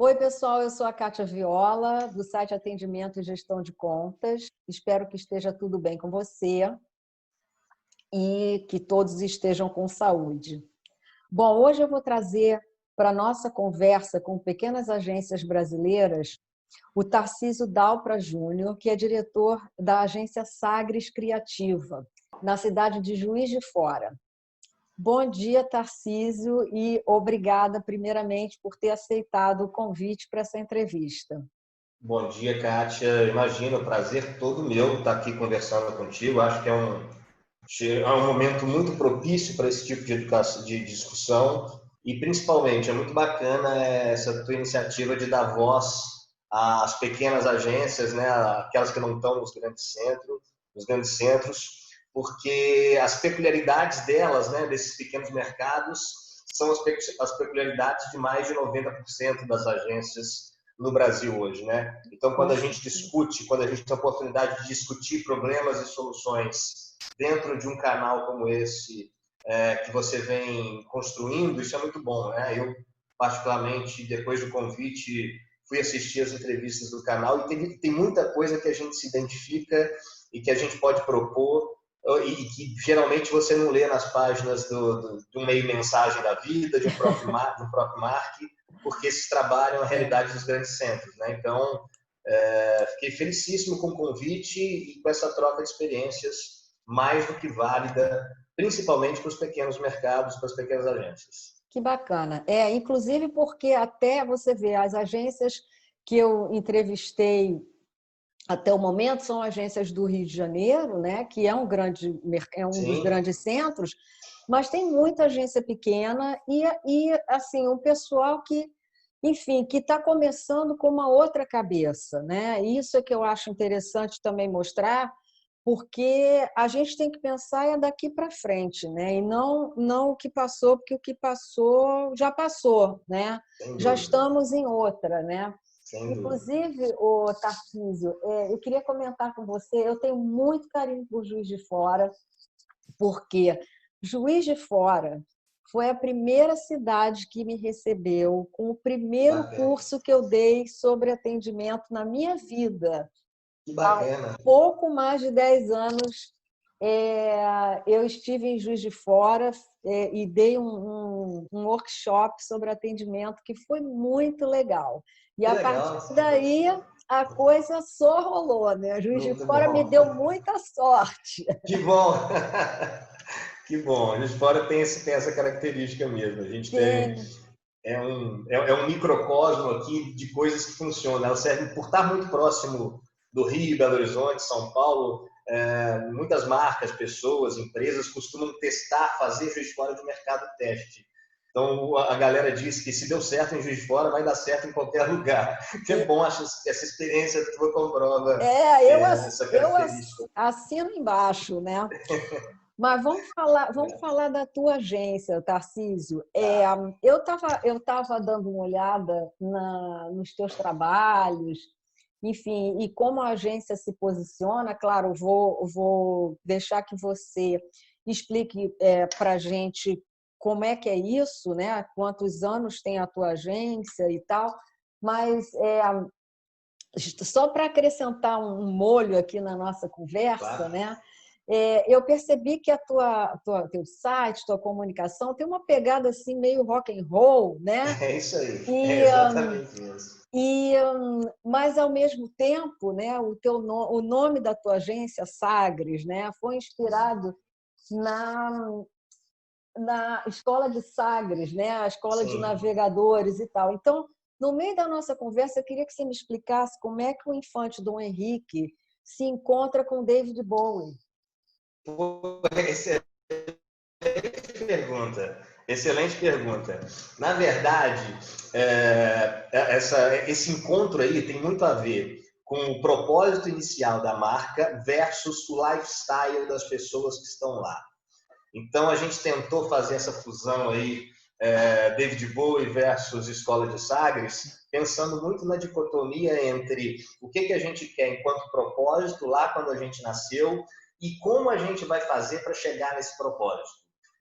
Oi, pessoal, eu sou a Kátia Viola, do site Atendimento e Gestão de Contas. Espero que esteja tudo bem com você e que todos estejam com saúde. Bom, hoje eu vou trazer para a nossa conversa com pequenas agências brasileiras o Tarcísio Dalpra Júnior, que é diretor da agência Sagres Criativa, na cidade de Juiz de Fora. Bom dia, Tarcísio, e obrigada, primeiramente, por ter aceitado o convite para essa entrevista. Bom dia, Kátia. Imagina, o prazer todo meu estar aqui conversando contigo. Acho que é um momento muito propício para esse tipo de educação, de discussão e, principalmente, é muito bacana essa tua iniciativa de dar voz às pequenas agências, né, aquelas que não estão nos grandes centros, porque as peculiaridades delas, né, desses pequenos mercados, são as peculiaridades de mais de 90% das agências no Brasil hoje, né? Então, quando a gente discute, quando a gente tem a oportunidade de discutir problemas e soluções dentro de um canal como esse, que você vem construindo, isso é muito bom, né? Eu, particularmente, depois do convite, fui assistir as entrevistas do canal e tem muita coisa que a gente se identifica e que a gente pode propor e que geralmente você não lê nas páginas de um meio-mensagem da vida, de um próprio marketing, porque esses trabalham a realidade dos grandes centros, né? Então, fiquei felicíssimo com o convite e com essa troca de experiências mais do que válida, principalmente para os pequenos mercados, para as pequenas agências. Que bacana. Inclusive porque até você vê, as agências que eu entrevistei até o momento são agências do Rio de Janeiro, né, que é um dos Sim. grandes centros, mas tem muita agência pequena e assim, um pessoal que, enfim, que está começando com uma outra cabeça, né? Isso é que eu acho interessante também mostrar, porque a gente tem que pensar daqui para frente, né? E não o que passou, porque o que passou já passou, né? Sem Já dúvida. estamos em outra, né? Sem dúvida. Inclusive, o Tarcísio, eu queria comentar com você, eu tenho muito carinho por Juiz de Fora, porque Juiz de Fora foi a primeira cidade que me recebeu com o Que primeiro bacana. curso que eu dei sobre atendimento na minha vida. Que Há bacana. pouco mais de 10 anos, eu estive em Juiz de Fora e dei um workshop sobre atendimento que foi muito legal. E Que a legal. partir daí a coisa só rolou, né? Juiz de Muito Fora me bom. deu muita sorte. Que bom. Que bom. A gente fora tem essa característica mesmo. A gente tem Tem. um microcosmo aqui de coisas que funcionam. Elas servem por estar muito próximo do Rio, Belo Horizonte, São Paulo. Muitas marcas, pessoas, empresas costumam testar, fazer Juiz de Fora de mercado teste. Então, a galera diz que se deu certo em Juiz de Fora, vai dar certo em qualquer lugar. Que é bom, acho que essa experiência tua comprova essa Eu característica. assino embaixo, né? Mas vamos falar da tua agência, Tarcísio. Tá. Eu tava dando uma olhada nos teus trabalhos, enfim, e como a agência se posiciona. Claro, vou deixar que você explique para a gente como é que é isso, né? Quantos anos tem a tua agência e tal, mas só para acrescentar um molho aqui na nossa conversa, Claro. né? Eu percebi que teu site, tua comunicação tem uma pegada assim meio rock and roll, né? É isso aí. É E, exatamente isso. mas ao mesmo tempo, né? O nome da tua agência, Sagres, né? Foi inspirado na na escola de Sagres, né? A escola de Sim. navegadores e tal. Então, no meio da nossa conversa, eu queria que você me explicasse como é que o infante Dom Henrique se encontra com David Bowie. Excelente pergunta. Excelente pergunta. Na verdade, esse encontro aí tem muito a ver com o propósito inicial da marca versus o lifestyle das pessoas que estão lá. Então, a gente tentou fazer essa fusão aí, David Bowie versus Escola de Sagres, pensando muito na dicotomia entre o que a gente quer enquanto propósito lá quando a gente nasceu e como a gente vai fazer para chegar nesse propósito.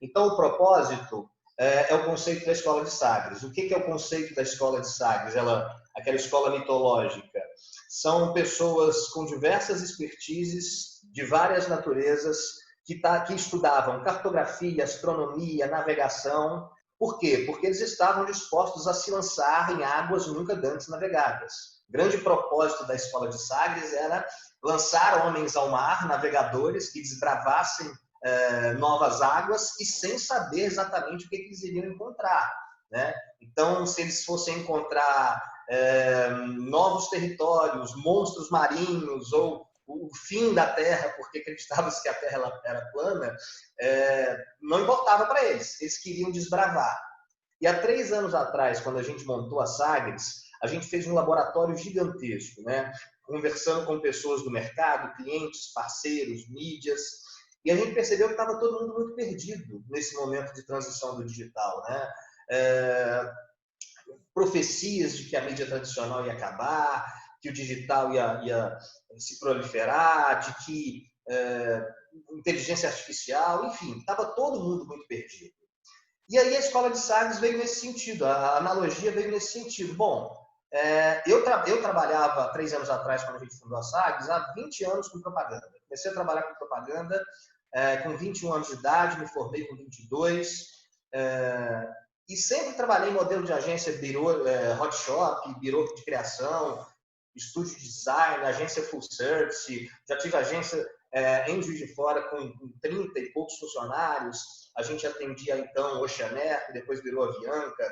Então, o propósito é o conceito da escola de Sagres. O que é o conceito da escola de Sagres? Aquela escola mitológica. São pessoas com diversas expertises de várias naturezas que estudavam cartografia, astronomia, navegação. Por quê? Porque eles estavam dispostos a se lançar em águas nunca antes navegadas. O grande propósito da escola de Sagres era lançar homens ao mar, navegadores que desbravassem novas águas e sem saber exatamente o que eles iriam encontrar, né? Então, se eles fossem encontrar novos territórios, monstros marinhos ou o fim da Terra, porque acreditavam-se que a Terra era plana, não importava para eles. Eles queriam desbravar. E há 3 anos atrás, quando a gente montou a Sagres, a gente fez um laboratório gigantesco, né? Conversando com pessoas do mercado, clientes, parceiros, mídias, e a gente percebeu que estava todo mundo muito perdido nesse momento de transição do digital, né? Profecias de que a mídia tradicional ia acabar, que o digital ia se proliferar, de que inteligência artificial, enfim, estava todo mundo muito perdido. E aí a escola de Sagres veio nesse sentido, a analogia veio nesse sentido. Bom, eu trabalhava 3 anos atrás, quando a gente fundou a Sagres, há 20 anos com propaganda. Comecei a trabalhar com propaganda com 21 anos de idade, me formei com 22, e sempre trabalhei em modelo de agência, birô, hot shop, birô de criação, estúdio de design, agência full service, já tive agência em Juiz de Fora com 30 e poucos funcionários. A gente atendia então Oceaner, que depois virou Avianca,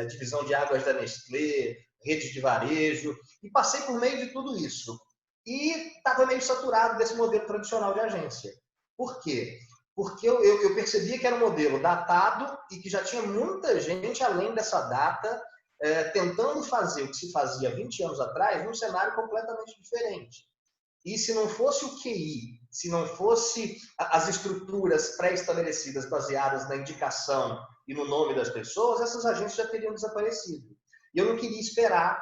divisão de águas da Nestlé, rede de varejo, e passei por meio de tudo isso. E estava meio saturado desse modelo tradicional de agência. Por quê? Porque eu percebia que era um modelo datado e que já tinha muita gente, além dessa data, tentando fazer o que se fazia 20 anos atrás, num cenário completamente diferente. E se não fosse o QI, se não fosse as estruturas pré-estabelecidas baseadas na indicação e no nome das pessoas, essas agências já teriam desaparecido. E eu não queria esperar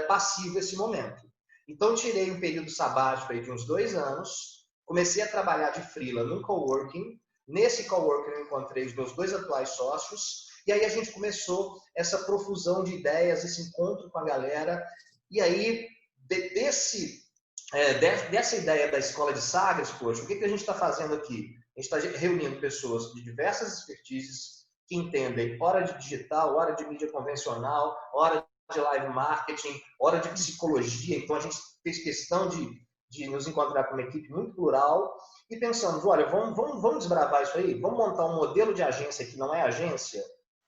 passivo esse momento. Então, tirei um período sabático aí de uns 2 anos, comecei a trabalhar de freela num coworking. Nesse coworking eu encontrei os meus 2 atuais sócios, e aí a gente começou essa profusão de ideias, esse encontro com a galera. E aí, dessa ideia da escola de Sagres, poxa, o que a gente está fazendo aqui? A gente está reunindo pessoas de diversas expertises que entendem hora de digital, hora de mídia convencional, hora de live marketing, hora de psicologia. Então, a gente fez questão de nos encontrar com uma equipe muito plural e pensamos, olha, vamos desbravar isso aí, vamos montar um modelo de agência que não é agência,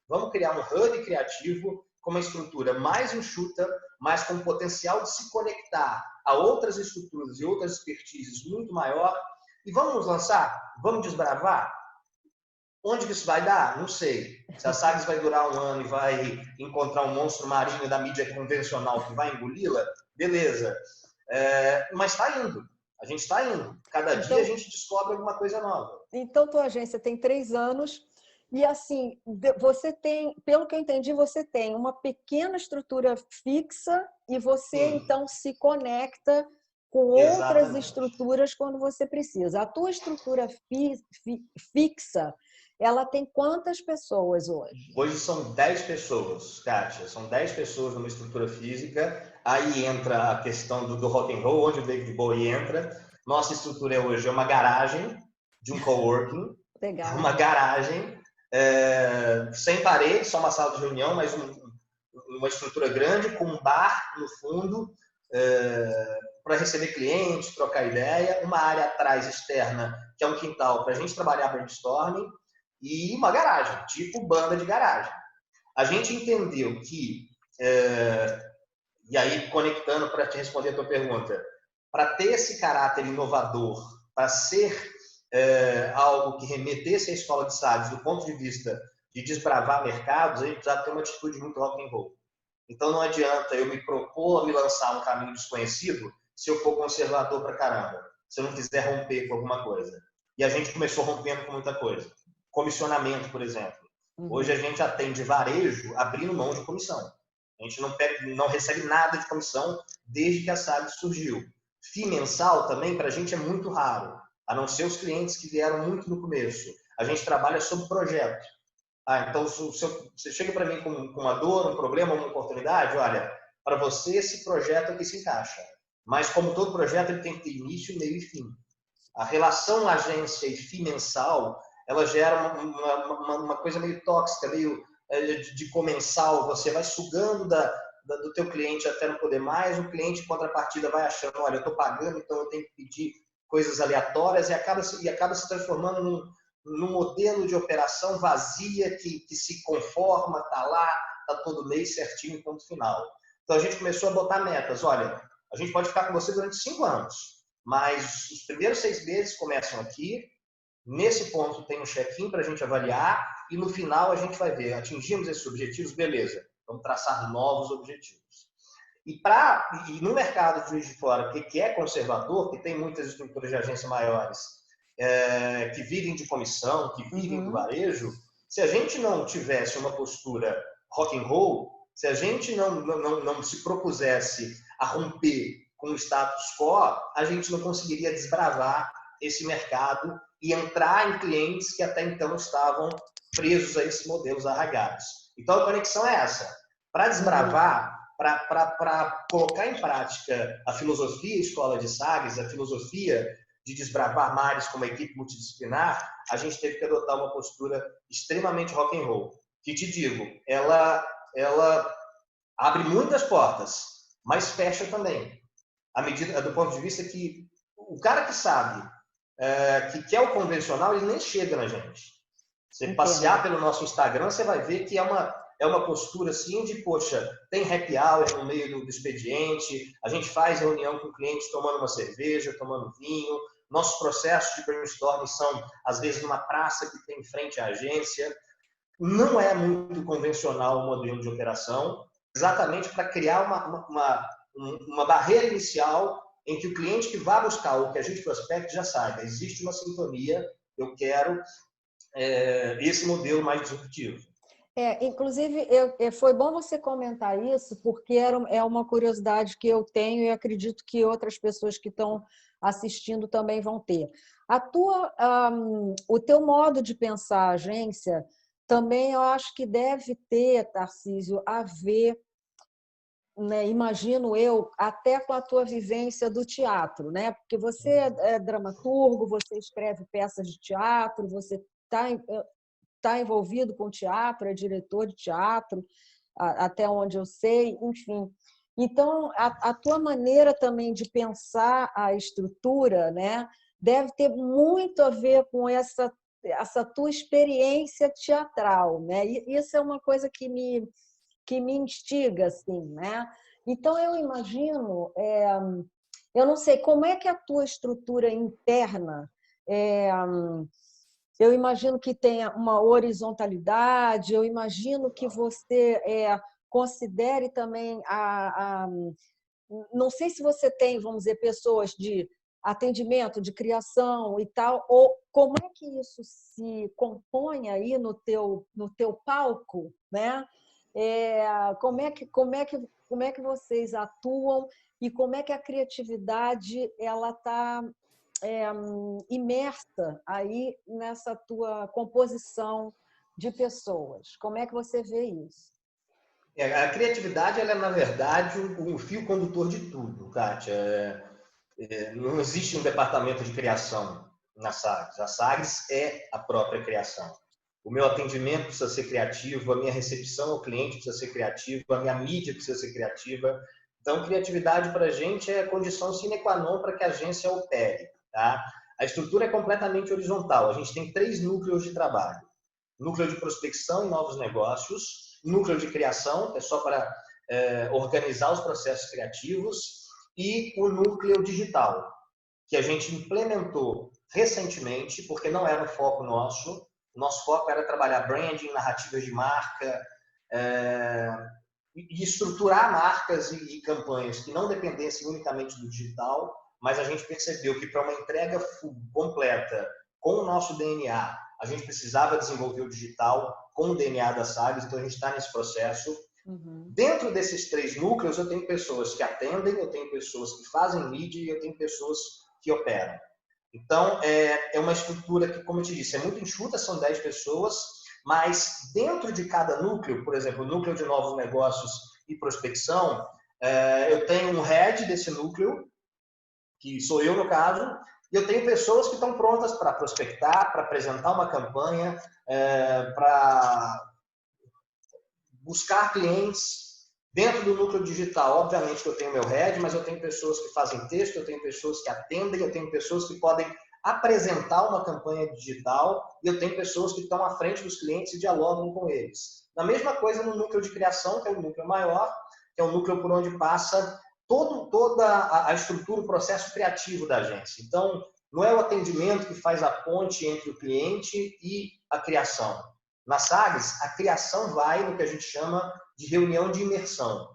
vamos criar um hub criativo com uma estrutura mais enxuta, mas com potencial de se conectar a outras estruturas e outras expertises muito maior, e vamos nos lançar, vamos desbravar. Onde que isso vai dar? Não sei. Se a Sagres vai durar 1 ano e vai encontrar um monstro marinho da mídia convencional que vai engoli-la, beleza. Mas está indo. A gente está indo. Cada dia a gente descobre alguma coisa nova. Então, tua agência tem 3 anos e, assim, você tem, pelo que eu entendi, você tem uma pequena estrutura fixa e você, então, se conecta com outras estruturas quando você precisa. A tua estrutura fixa, ela tem quantas pessoas hoje? Hoje são 10 pessoas, Kátia. São 10 pessoas numa estrutura física. Aí entra a questão do rock and roll, onde o David Bowie entra. Nossa estrutura hoje é uma garagem de um coworking. Legal. Uma garagem sem parede, só uma sala de reunião, mas uma estrutura grande com um bar no fundo para receber clientes, trocar ideia. Uma área atrás externa, que é um quintal para a gente trabalhar brainstorming. E uma garagem, tipo banda de garagem. A gente entendeu que, e aí conectando para te responder a tua pergunta, para ter esse caráter inovador, para ser algo que remetesse à escola de Sagres do ponto de vista de desbravar mercados, a gente precisava ter uma atitude muito rock and roll. Então não adianta eu me propor a me lançar um caminho desconhecido se eu for conservador pra caramba, se eu não quiser romper com alguma coisa. E a gente começou rompendo com muita coisa. Comissionamento, por exemplo. Hoje a gente atende varejo abrindo mão de comissão. A gente não recebe nada de comissão desde que a Sagres surgiu. FII mensal também para a gente é muito raro, a não ser os clientes que vieram muito no começo. A gente trabalha sob projeto. Então você chega para mim com uma dor, um problema, uma oportunidade, olha, para você esse projeto aqui se encaixa. Mas como todo projeto, ele tem que ter início, meio e fim. A relação agência e FII mensal, ela gera uma coisa meio tóxica, meio de comensal. Você vai sugando do teu cliente até não poder mais, o cliente em contrapartida vai achando, olha, eu estou pagando, então eu tenho que pedir coisas aleatórias e acaba se transformando num modelo de operação vazia que se conforma, está lá, está todo mês certinho, ponto final. Então a gente começou a botar metas. Olha, a gente pode ficar com você durante 5 anos, mas os primeiros 6 meses começam aqui, nesse ponto tem um check-in para a gente avaliar e no final a gente vai ver, atingimos esses objetivos, beleza, vamos traçar novos objetivos. E no mercado de Juiz de Fora, que é conservador, que tem muitas estruturas de agência maiores, que vivem de comissão, que vivem do varejo, se a gente não tivesse uma postura rock and roll, se a gente não se propusesse a romper com o status quo, a gente não conseguiria desbravar esse mercado e entrar em clientes que até então estavam presos a esses modelos arraigados. Então a conexão é essa. Para desbravar, para colocar em prática a filosofia Escola de Sagres, a filosofia de desbravar mares com uma equipe multidisciplinar, a gente teve que adotar uma postura extremamente rock and roll. Que te digo, ela abre muitas portas, mas fecha também. Do ponto de vista que o cara que sabe que quer o convencional, ele nem chega na gente. Você passear pelo nosso Instagram, você vai ver que é uma postura assim de, poxa, tem happy hour no meio do expediente, a gente faz reunião com clientes tomando uma cerveja, tomando vinho, nossos processos de brainstorming são, às vezes, numa praça que tem em frente à agência. Não é muito convencional o modelo de operação, exatamente para criar uma barreira inicial em que o cliente que vai buscar o que a gente prospecta já saiba, existe uma sintonia, eu quero esse modelo mais disruptivo. Inclusive, foi bom você comentar isso, porque é uma curiosidade que eu tenho e acredito que outras pessoas que estão assistindo também vão ter. O teu modo de pensar a agência também eu acho que deve ter, Tarcísio, a ver, né, imagino eu, até com a tua vivência do teatro, né? Porque você é dramaturgo, você escreve peças de teatro, você está envolvido com teatro, é diretor de teatro, até onde eu sei, enfim. Então, a tua maneira também de pensar a estrutura, né, deve ter muito a ver com essa tua experiência teatral, né? E isso é uma coisa que me instiga, assim, né? Então, eu imagino, eu não sei, como é que a tua estrutura interna eu imagino que tenha uma horizontalidade, eu imagino que você considere também não sei se você tem, vamos dizer, pessoas de atendimento, de criação e tal, ou como é que isso se compõe aí no teu palco, né? Como é que vocês atuam e como é que a criatividade ela está imersa aí nessa tua composição de pessoas. Como é que você vê isso? A criatividade, ela é, na verdade, um fio condutor de tudo, Kátia. Não existe um departamento de criação na Sagres. A Sagres é a própria criação. O meu atendimento precisa ser criativo, a minha recepção ao cliente precisa ser criativa, a minha mídia precisa ser criativa. Então, criatividade para a gente é a condição sine qua non para que a agência opere. Tá? A estrutura é completamente horizontal. A gente tem 3 núcleos de trabalho. Núcleo de prospecção e novos negócios, núcleo de criação, que é só para organizar os processos criativos, e o núcleo digital, que a gente implementou recentemente, porque não era o foco nosso. O nosso foco era trabalhar branding, narrativas de marca, e estruturar marcas e campanhas que não dependessem unicamente do digital, mas a gente percebeu que para uma entrega completa com o nosso DNA, a gente precisava desenvolver o digital com o DNA da Sagres, então a gente está nesse processo. Dentro desses 3 núcleos, eu tenho pessoas que atendem, eu tenho pessoas que fazem mídia e eu tenho pessoas que operam. Então, é uma estrutura que, como eu te disse, é muito enxuta, são 10 pessoas, Mas dentro de cada núcleo, por exemplo, o núcleo de novos negócios e prospecção, eu tenho um head desse núcleo, que sou eu no caso, e eu tenho pessoas que estão prontas para prospectar, para apresentar uma campanha, para buscar clientes. Dentro do núcleo digital, obviamente que eu tenho meu head, mas eu tenho pessoas que fazem texto, eu tenho pessoas que atendem, eu tenho pessoas que podem apresentar uma campanha digital e eu tenho pessoas que estão à frente dos clientes e dialogam com eles. A mesma coisa no núcleo de criação, que é o núcleo maior, que é o núcleo por onde passa toda a estrutura, o processo criativo da agência. Então, não é o atendimento que faz a ponte entre o cliente e a criação. Na Sagres, a criação vai no que a gente chama de reunião de imersão.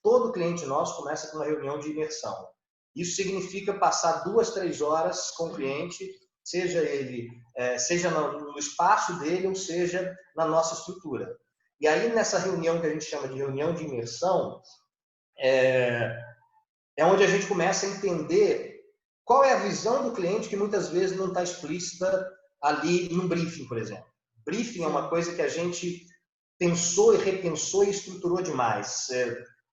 Todo cliente nosso começa com uma reunião de imersão. Isso significa passar 2, 3 horas com o cliente, seja no espaço dele ou seja na nossa estrutura. E aí, nessa reunião que a gente chama de reunião de imersão, é onde a gente começa a entender qual é a visão do cliente que muitas vezes não está explícita ali no briefing, por exemplo. Briefing é uma coisa que a gente pensou e repensou e estruturou demais.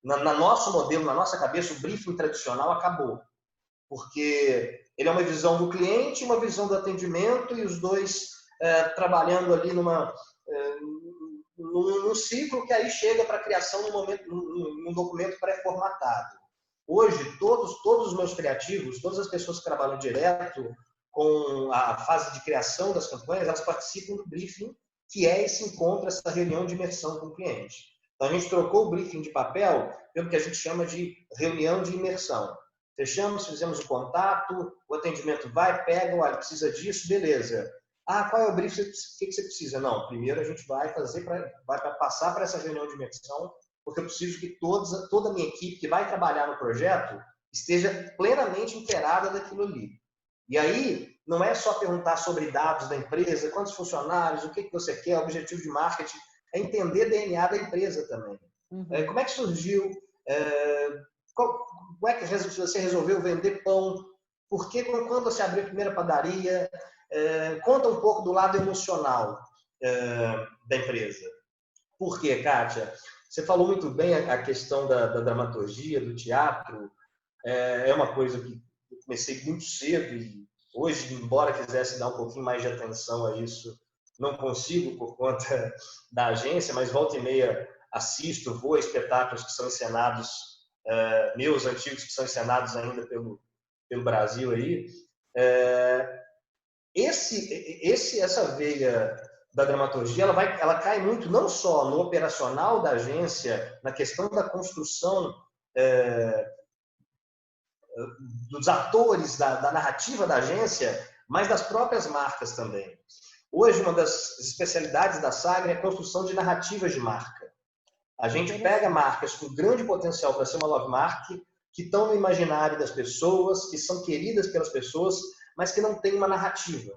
Na nosso modelo, na nossa cabeça, o briefing tradicional acabou. Porque ele é uma visão do cliente, uma visão do atendimento e os dois trabalhando ali num ciclo que aí chega para a criação num documento pré-formatado. Hoje, todos os meus criativos, todas as pessoas que trabalham direto com a fase de criação das campanhas, elas participam do briefing, que é esse encontro, essa reunião de imersão com o cliente. Então, a gente trocou o briefing de papel pelo que a gente chama de reunião de imersão. Fechamos, fizemos o contato, o atendimento vai, pega, olha, precisa disso, beleza. Qual é o briefing? O que você precisa? Não, primeiro a gente vai passar para essa reunião de imersão, porque eu preciso que toda a minha equipe que vai trabalhar no projeto esteja plenamente inteirada daquilo ali. E aí, não é só perguntar sobre dados da empresa, quantos funcionários, o que você quer, objetivo de marketing, é entender DNA da empresa também. Uhum. Como é que surgiu? Como é que você resolveu vender pão? Por que quando você abriu a primeira padaria? Conta um pouco do lado emocional da empresa. Por quê, Kátia? Você falou muito bem a questão da dramaturgia, do teatro. É uma coisa que eu comecei muito cedo e hoje, embora quisesse dar um pouquinho mais de atenção a isso, não consigo por conta da agência, mas volta e meia assisto, vou a espetáculos que são encenados, meus antigos que são encenados ainda pelo Brasil aí. Essa veia da dramaturgia, ela cai muito não só no operacional da agência, na questão da construção dos atores, da narrativa da agência, mas das próprias marcas também. Hoje, uma das especialidades da Sagre é a construção de narrativas de marca. A gente pega marcas com grande potencial para ser uma love mark, que estão no imaginário das pessoas, que são queridas pelas pessoas, mas que não tem uma narrativa.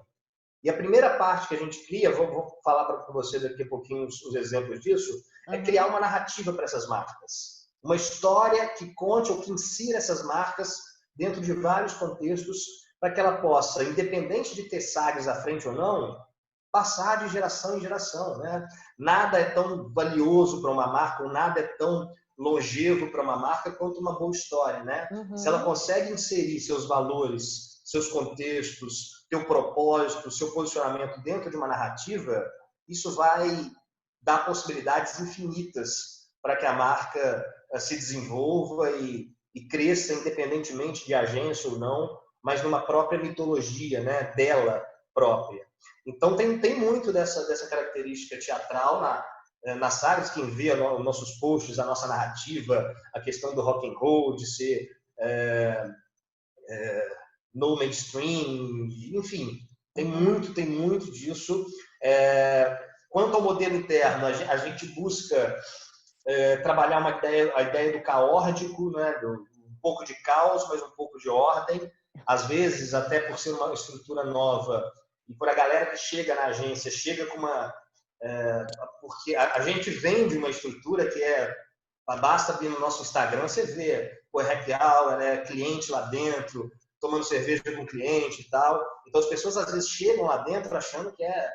E a primeira parte que a gente cria, vou falar para você daqui a pouquinho os exemplos disso, é criar uma narrativa para essas marcas. Uma história que conte ou que insira essas marcas dentro de vários contextos para que ela possa, independente de ter Sagres à frente ou não, passar de geração em geração, né? Nada é tão valioso para uma marca, ou nada é tão longevo para uma marca quanto uma boa história, né? Uhum. Se ela consegue inserir seus valores, seus contextos, seu propósito, seu posicionamento dentro de uma narrativa, isso vai dar possibilidades infinitas para que a marca se desenvolva e cresça independentemente de agência ou não, mas numa própria mitologia, né, dela própria. Então tem muito dessa característica teatral na Sagres. Quem vê os nossos posts, a nossa narrativa, a questão do rock and roll, de ser no mainstream, enfim, tem muito disso. Quanto ao modelo interno, a gente busca trabalhar a ideia do caórdico, né, um pouco de caos, mas um pouco de ordem. Às vezes, até por ser uma estrutura nova, e por a galera que chega na agência, chega com uma... porque a gente vende uma estrutura que basta vir no nosso Instagram, você vê o happy hour, né, cliente lá dentro, tomando cerveja com o cliente e tal. Então, as pessoas às vezes chegam lá dentro achando que é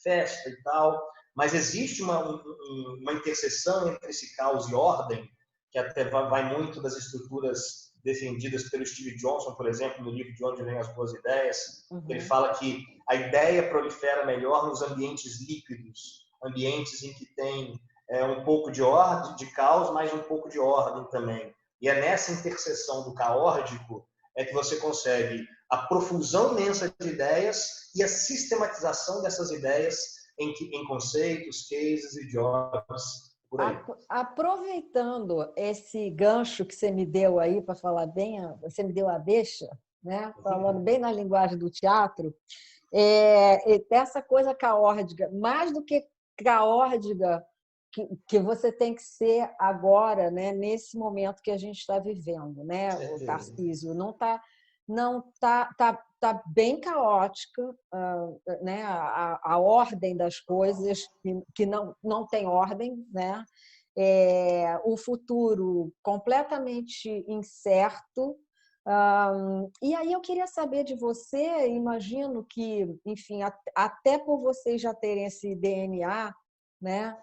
festa e tal, mas existe uma interseção entre esse caos e ordem, que até vai muito das estruturas defendidas pelo Steve Johnson, por exemplo, no livro De Onde Vêm as Boas Ideias. Ele fala que a ideia prolifera melhor nos ambientes líquidos, ambientes em que tem um pouco de ordem, de caos, mas um pouco de ordem também. E é nessa interseção do caótico que você consegue a profusão imensa de ideias e a sistematização dessas ideias em conceitos, cases e jobs, por aí. Aproveitando esse gancho que você me deu aí para falar bem, você me deu a deixa, né? Falando bem na linguagem do teatro, essa coisa caórdica, mais do que caórdica que você tem que ser agora, né? Nesse momento que a gente está vivendo, né? O Tarcísio não tá bem caótica, né? A ordem das coisas que não tem ordem, né? O futuro completamente incerto. E aí eu queria saber de você, imagino que, enfim, até por vocês já terem esse DNA, né?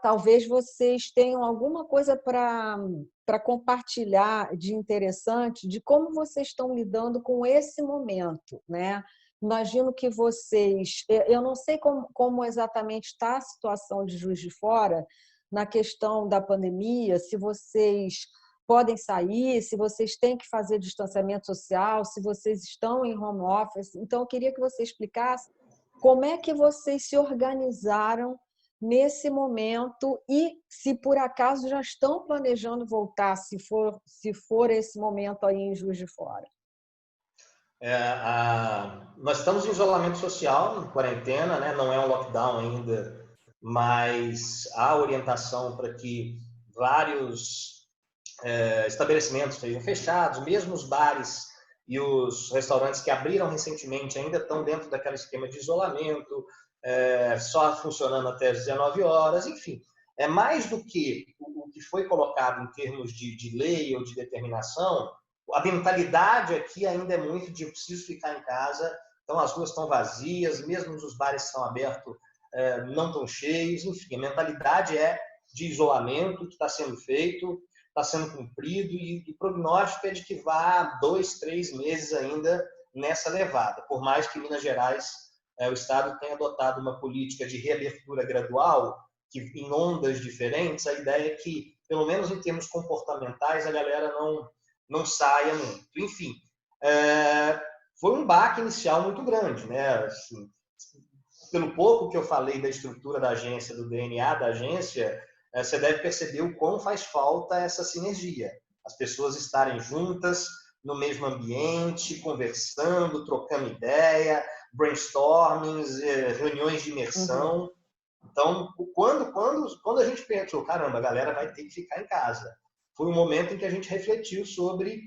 Talvez vocês tenham alguma coisa para compartilhar de interessante de como vocês estão lidando com esse momento, né? Imagino que vocês... Eu não sei como exatamente está a situação de Juiz de Fora na questão da pandemia, se vocês podem sair, se vocês têm que fazer distanciamento social, se vocês estão em home office. Então, eu queria que você explicasse como é que vocês se organizaram nesse momento e se por acaso já estão planejando voltar, se for esse momento aí em Juiz de Fora. Nós estamos em isolamento social, em quarentena, né? Não é um lockdown ainda, mas há orientação para que vários estabelecimentos sejam fechados, mesmo os bares e os restaurantes que abriram recentemente ainda estão dentro daquele esquema de isolamento, só funcionando até as 19 horas, enfim. É mais do que o que foi colocado em termos de lei ou de determinação, a mentalidade aqui ainda é muito de eu preciso ficar em casa, então as ruas estão vazias, mesmo os bares que estão abertos não estão cheios, enfim, a mentalidade é de isolamento que está sendo feito, está sendo cumprido e o prognóstico é de que vá 2, 3 meses ainda nessa levada, por mais que Minas Gerais o Estado tem adotado uma política de reabertura gradual, que em ondas diferentes, a ideia é que, pelo menos em termos comportamentais, a galera não saia muito. Enfim, foi um baque inicial muito grande, né? Assim, pelo pouco que eu falei da estrutura da agência, do DNA da agência, você deve perceber o quão faz falta essa sinergia. As pessoas estarem juntas, no mesmo ambiente, conversando, trocando ideia, brainstormings, reuniões de imersão. Então, quando a gente pensou, caramba, a galera vai ter que ficar em casa, foi um momento em que a gente refletiu sobre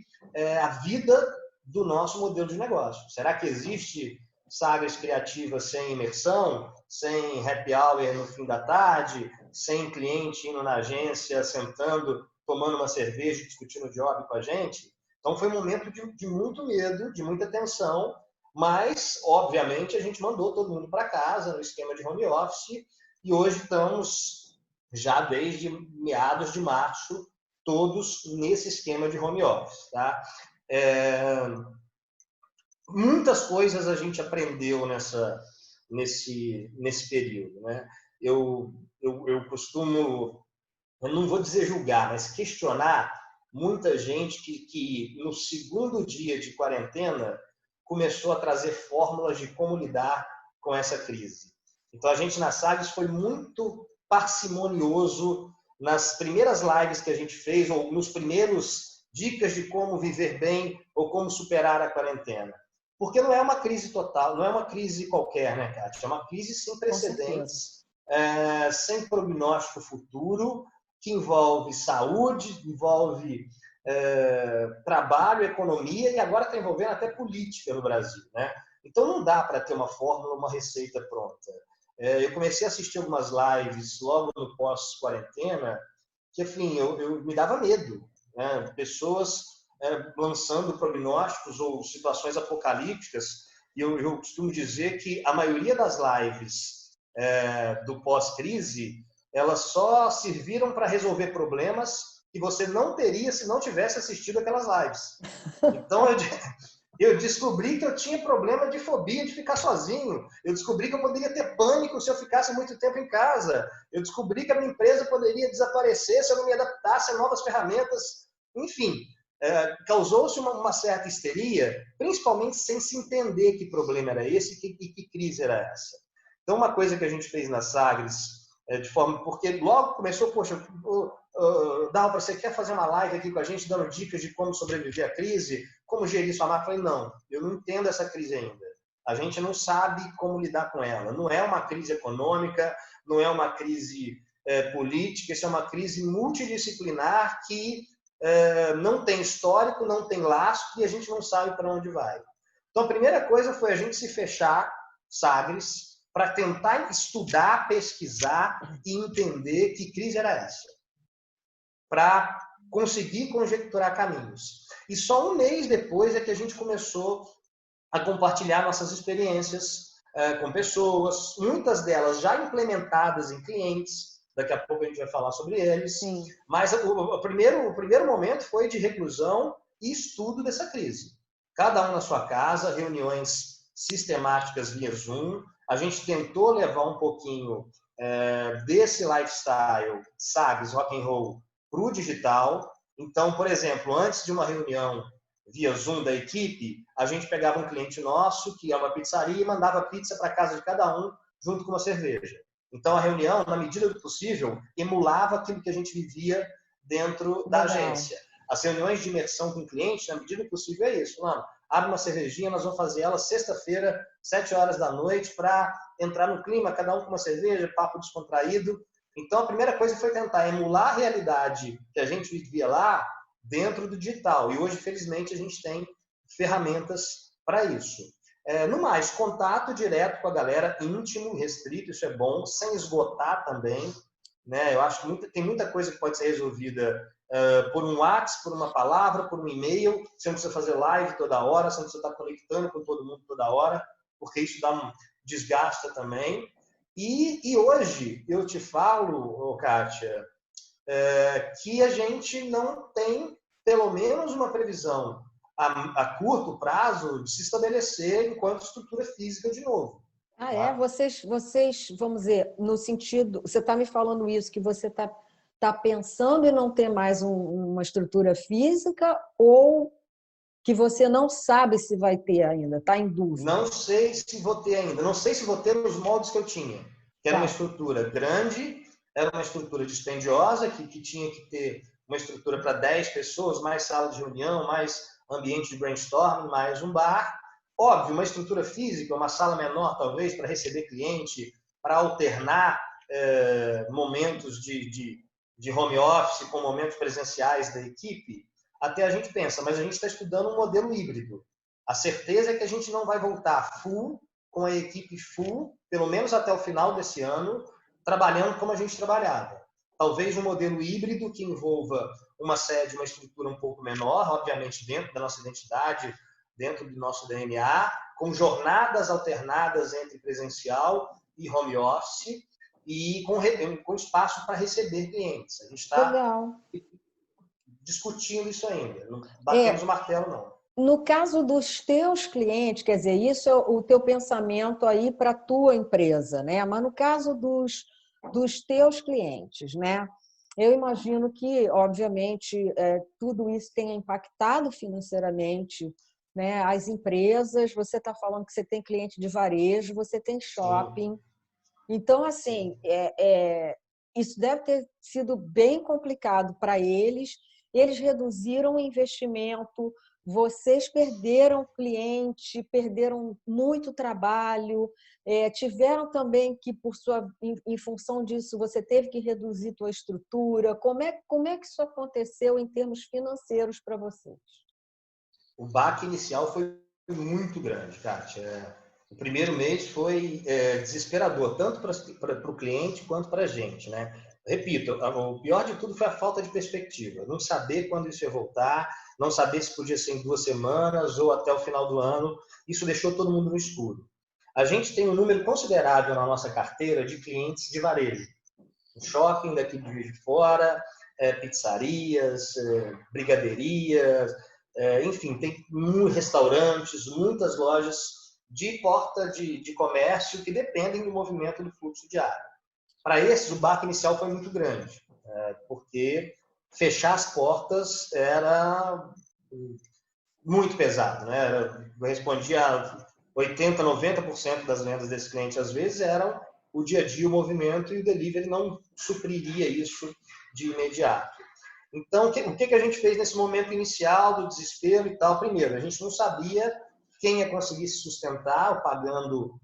a vida do nosso modelo de negócio. Será que existe sagas criativas sem imersão, sem happy hour no fim da tarde, sem cliente indo na agência, sentando, tomando uma cerveja, discutindo o job com a gente? Então, foi um momento de muito medo, de muita tensão, mas, obviamente, a gente mandou todo mundo para casa, no esquema de home office, e hoje estamos, já desde meados de março, todos nesse esquema de home office. Tá? Muitas coisas a gente aprendeu nesse período. Né? Eu costumo, eu não vou dizer julgar, mas questionar muita gente que no segundo dia de quarentena começou a trazer fórmulas de como lidar com essa crise. Então, a gente na Sagres foi muito parcimonioso nas primeiras lives que a gente fez, ou nos primeiros dicas de como viver bem ou como superar a quarentena. Porque não é uma crise total, não é uma crise qualquer, né, Kátia? É uma crise sem precedentes, sem prognóstico futuro, que envolve saúde, envolve trabalho, economia e agora está envolvendo até política no Brasil, né? Então não dá para ter uma fórmula, uma receita pronta. Eu comecei a assistir algumas lives logo no pós-quarentena que, enfim, eu me dava medo, né? Pessoas lançando prognósticos ou situações apocalípticas, e eu costumo dizer que a maioria das lives do pós-crise, elas só serviram para resolver problemas que você não teria se não tivesse assistido aquelas lives. Então, eu descobri que eu tinha problema de fobia de ficar sozinho. Eu descobri que eu poderia ter pânico se eu ficasse muito tempo em casa. Eu descobri que a minha empresa poderia desaparecer se eu não me adaptasse a novas ferramentas. Enfim, causou-se uma certa histeria, principalmente sem se entender que problema era esse e que crise era essa. Então, uma coisa que a gente fez na Sagres, porque logo começou, poxa, Dalva, você quer fazer uma live aqui com a gente, dando dicas de como sobreviver à crise, como gerir sua marca? Eu falei, não, eu não entendo essa crise ainda. A gente não sabe como lidar com ela. Não é uma crise econômica, não é uma crise política, isso é uma crise multidisciplinar que não tem histórico, não tem lastro e a gente não sabe para onde vai. Então, a primeira coisa foi a gente se fechar, Sagres, para tentar estudar, pesquisar e entender que crise era essa, para conseguir conjecturar caminhos. E só um mês depois é que a gente começou a compartilhar nossas experiências com pessoas, muitas delas já implementadas em clientes, daqui a pouco a gente vai falar sobre eles. Sim. Mas o primeiro momento foi de reclusão e estudo dessa crise. Cada um na sua casa, reuniões sistemáticas via Zoom. A gente tentou levar um pouquinho desse lifestyle, Sagres, rock and roll, para o digital. Então, por exemplo, antes de uma reunião via Zoom da equipe, a gente pegava um cliente nosso, que é uma pizzaria, e mandava pizza para casa de cada um, junto com uma cerveja. Então, a reunião, na medida do possível, emulava aquilo que a gente vivia dentro da agência. As reuniões de imersão com o cliente, na medida do possível, é isso. Mano, abre uma cervejinha, nós vamos fazer ela sexta-feira, 7 horas da noite, para entrar no clima, cada um com uma cerveja, papo descontraído. Então, a primeira coisa foi tentar emular a realidade que a gente vivia lá dentro do digital. E hoje, felizmente, a gente tem ferramentas para isso. No mais, contato direto com a galera, íntimo, restrito, isso é bom, sem esgotar também. Né? Eu acho que tem muita coisa que pode ser resolvida por um WhatsApp, por uma palavra, por um e-mail. Você não precisa fazer live toda hora, você não precisa estar conectando com todo mundo toda hora, porque isso desgasta também. E hoje eu te falo, Kátia, que a gente não tem, pelo menos, uma previsão a curto prazo de se estabelecer enquanto estrutura física de novo. Ah, é? Vocês, vamos dizer, no sentido... Você está me falando isso, que você está pensando em não ter mais uma estrutura física ou que você não sabe se vai ter ainda? Está em dúvida? Não sei se vou ter ainda. Não sei se vou ter nos moldes que eu tinha. Que era uma estrutura grande, era uma estrutura dispendiosa, que tinha que ter uma estrutura para 10 pessoas, mais sala de reunião, mais ambiente de brainstorming, mais um bar. Óbvio, uma estrutura física, uma sala menor, talvez, para receber cliente, para alternar momentos de home office com momentos presenciais da equipe. Até a gente pensa, mas a gente está estudando um modelo híbrido. A certeza é que a gente não vai voltar full, com a equipe full, pelo menos até o final desse ano, trabalhando como a gente trabalhava. Talvez um modelo híbrido que envolva uma sede, uma estrutura um pouco menor, obviamente dentro da nossa identidade, dentro do nosso DNA, com jornadas alternadas entre presencial e home office e com espaço para receber clientes. A gente está discutindo isso ainda, não batemos o martelo, não. No caso dos teus clientes, quer dizer, isso é o teu pensamento aí para a tua empresa, né? Mas no caso dos teus clientes, né? Eu imagino que, obviamente, tudo isso tenha impactado financeiramente, né? As empresas, você está falando que você tem cliente de varejo, você tem shopping. Sim. Então, assim, isso deve ter sido bem complicado para eles. Eles reduziram o investimento, vocês perderam cliente, perderam muito trabalho, tiveram também que, em função disso, você teve que reduzir sua estrutura. Como é que isso aconteceu em termos financeiros para vocês? O baque inicial foi muito grande, Kátia. O primeiro mês foi desesperador, tanto para o cliente quanto para a gente, né? Repito, o pior de tudo foi a falta de perspectiva. Não saber quando isso ia voltar, não saber se podia ser em 2 semanas ou até o final do ano. Isso deixou todo mundo no escuro. a gente tem um número considerável na nossa carteira de clientes de varejo. Um shopping daqui de Juiz de Fora, pizzarias, brigaderias, enfim, tem restaurantes, muitas lojas de porta de comércio que dependem do movimento do fluxo diário. Para esses, o baque inicial foi muito grande, porque fechar as portas era muito pesado, né? Eu respondia a 80, 90% das vendas desse cliente, às vezes, eram o dia a dia, o movimento, e o delivery não supriria isso de imediato. Então, o que a gente fez nesse momento inicial do desespero e tal? Primeiro, a gente não sabia quem ia conseguir se sustentar pagando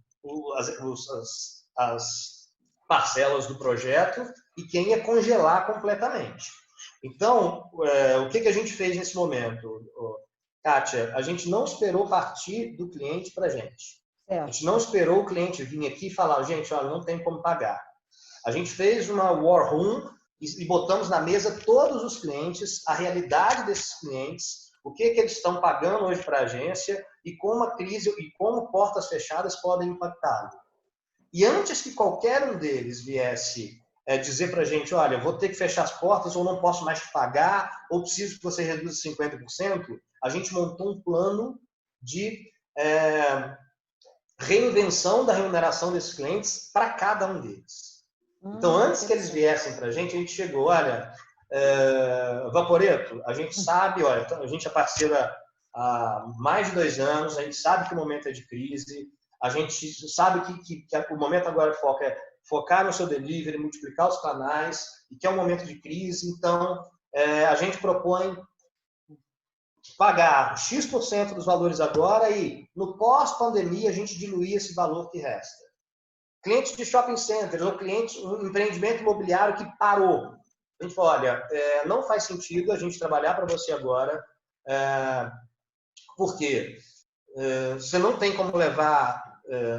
as parcelas do projeto e quem ia congelar completamente. Então, o que a gente fez nesse momento, Kátia? A gente não esperou partir do cliente para a gente. A gente não esperou o cliente vir aqui e falar, gente, olha, não tem como pagar. A gente fez uma war room e botamos na mesa todos os clientes, a realidade desses clientes, o que eles estão pagando hoje para a agência e como a crise e como portas fechadas podem impactá-lo. E antes que qualquer um deles viesse dizer para a gente, olha, vou ter que fechar as portas ou não posso mais te pagar ou preciso que você reduza 50%, a gente montou um plano de reinvenção da remuneração desses clientes para cada um deles. Então, antes que eles viessem para a gente chegou, olha, Vaporetto, a gente sabe, olha, a gente é parceira há mais de 2 anos, a gente sabe que o momento é de crise, a gente sabe que o momento agora é focar no seu delivery, multiplicar os canais, e que é um momento de crise, então a gente propõe pagar X% dos valores agora e no pós-pandemia a gente diluir esse valor que resta. Clientes de shopping centers ou clientes, um empreendimento imobiliário que parou. A gente falou, olha, não faz sentido a gente trabalhar para você agora, porque você não tem como levar,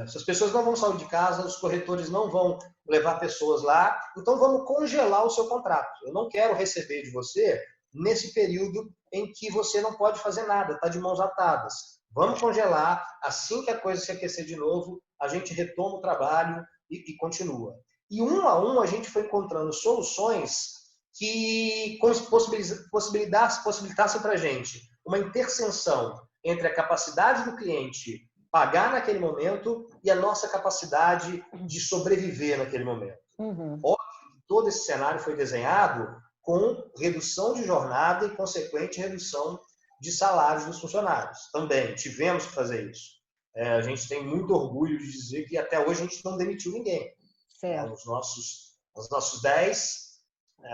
se as pessoas não vão sair de casa, os corretores não vão levar pessoas lá, então vamos congelar o seu contrato. Eu não quero receber de você nesse período em que você não pode fazer nada, está de mãos atadas. Vamos congelar, assim que a coisa se aquecer de novo, a gente retoma o trabalho e continua. E um a um a gente foi encontrando soluções que possibilitassem para a gente uma interseção entre a capacidade do cliente pagar naquele momento e a nossa capacidade de sobreviver naquele momento. Óbvio que todo esse cenário foi desenhado com redução de jornada e consequente redução de salários dos funcionários. Também tivemos que fazer isso. A gente tem muito orgulho de dizer que até hoje a gente não demitiu ninguém. Os nossos 10,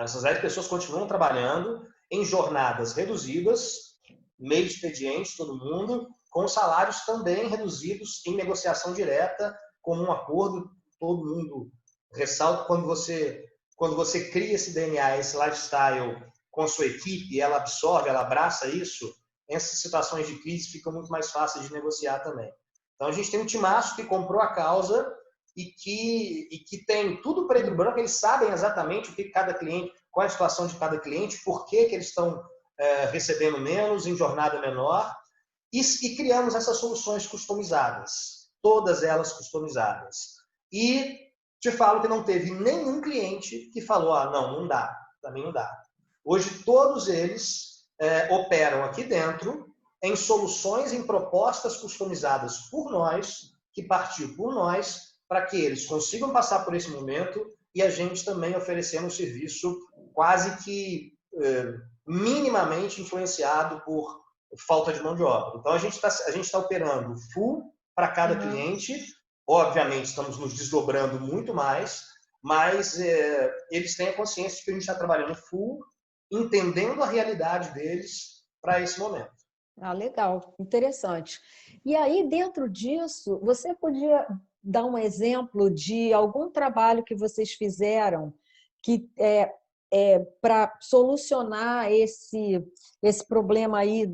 essas 10 pessoas continuam trabalhando em jornadas reduzidas, meio expediente, todo mundo, com salários também reduzidos em negociação direta, com um acordo, todo mundo ressalta quando você cria esse DNA, esse lifestyle com a sua equipe, ela absorve, ela abraça isso, essas situações de crise ficam muito mais fáceis de negociar também. Então, a gente tem um timaço que comprou a causa e que tem tudo preto e branco, eles sabem exatamente o que cada cliente, qual é a situação de cada cliente, por que eles estão recebendo menos, em jornada menor, e criamos essas soluções customizadas, todas elas customizadas. E te falo que não teve nenhum cliente que falou, não dá, para mim não dá. Hoje todos eles operam aqui dentro em soluções, em propostas customizadas por nós, que partiu por nós, para que eles consigam passar por esse momento e a gente também oferecendo um serviço quase que minimamente influenciado por falta de mão de obra. Então, a gente está operando full para cada cliente. Obviamente, estamos nos desdobrando muito mais, mas eles têm a consciência de que a gente está trabalhando full, entendendo a realidade deles para esse momento. Legal, interessante. E aí, dentro disso, você podia dar um exemplo de algum trabalho que vocês fizeram que para solucionar esse problema aí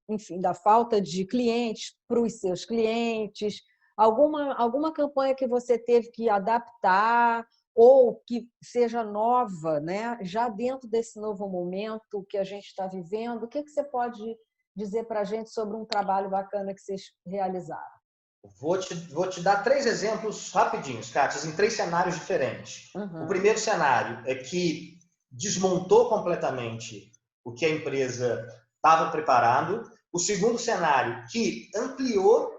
enfim, da falta de clientes para os seus clientes? Alguma campanha que você teve que adaptar ou que seja nova, né? Já dentro desse novo momento que a gente está vivendo, o que você pode dizer para a gente sobre um trabalho bacana que vocês realizaram? Vou te dar 3 exemplos rapidinhos, Kátia, em 3 cenários diferentes. O primeiro cenário é que desmontou completamente o que a empresa estava preparando. O segundo cenário, que ampliou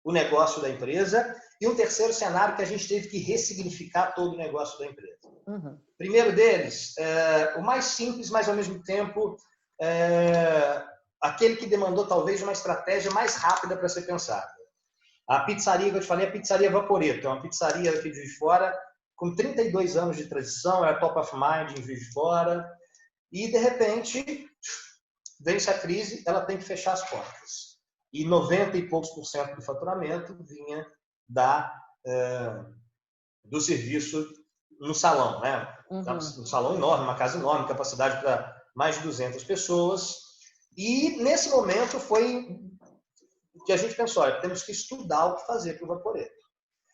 o negócio da empresa. E um terceiro cenário, que a gente teve que ressignificar todo o negócio da empresa. O primeiro deles, o mais simples, mas ao mesmo tempo aquele que demandou talvez uma estratégia mais rápida para ser pensada. A pizzaria que eu te falei, a pizzaria Vaporetto, é uma pizzaria aqui de Juiz de Fora, com 32 anos de tradição, é top of mind em Juiz de Fora, e de repente vence a crise, ela tem que fechar as portas. E 90 e poucos % do faturamento vinha do serviço no salão, né? Um salão enorme, uma casa enorme, capacidade para mais de 200 pessoas. E nesse momento foi que a gente pensou, olha, temos que estudar o que fazer para o Vaporetto.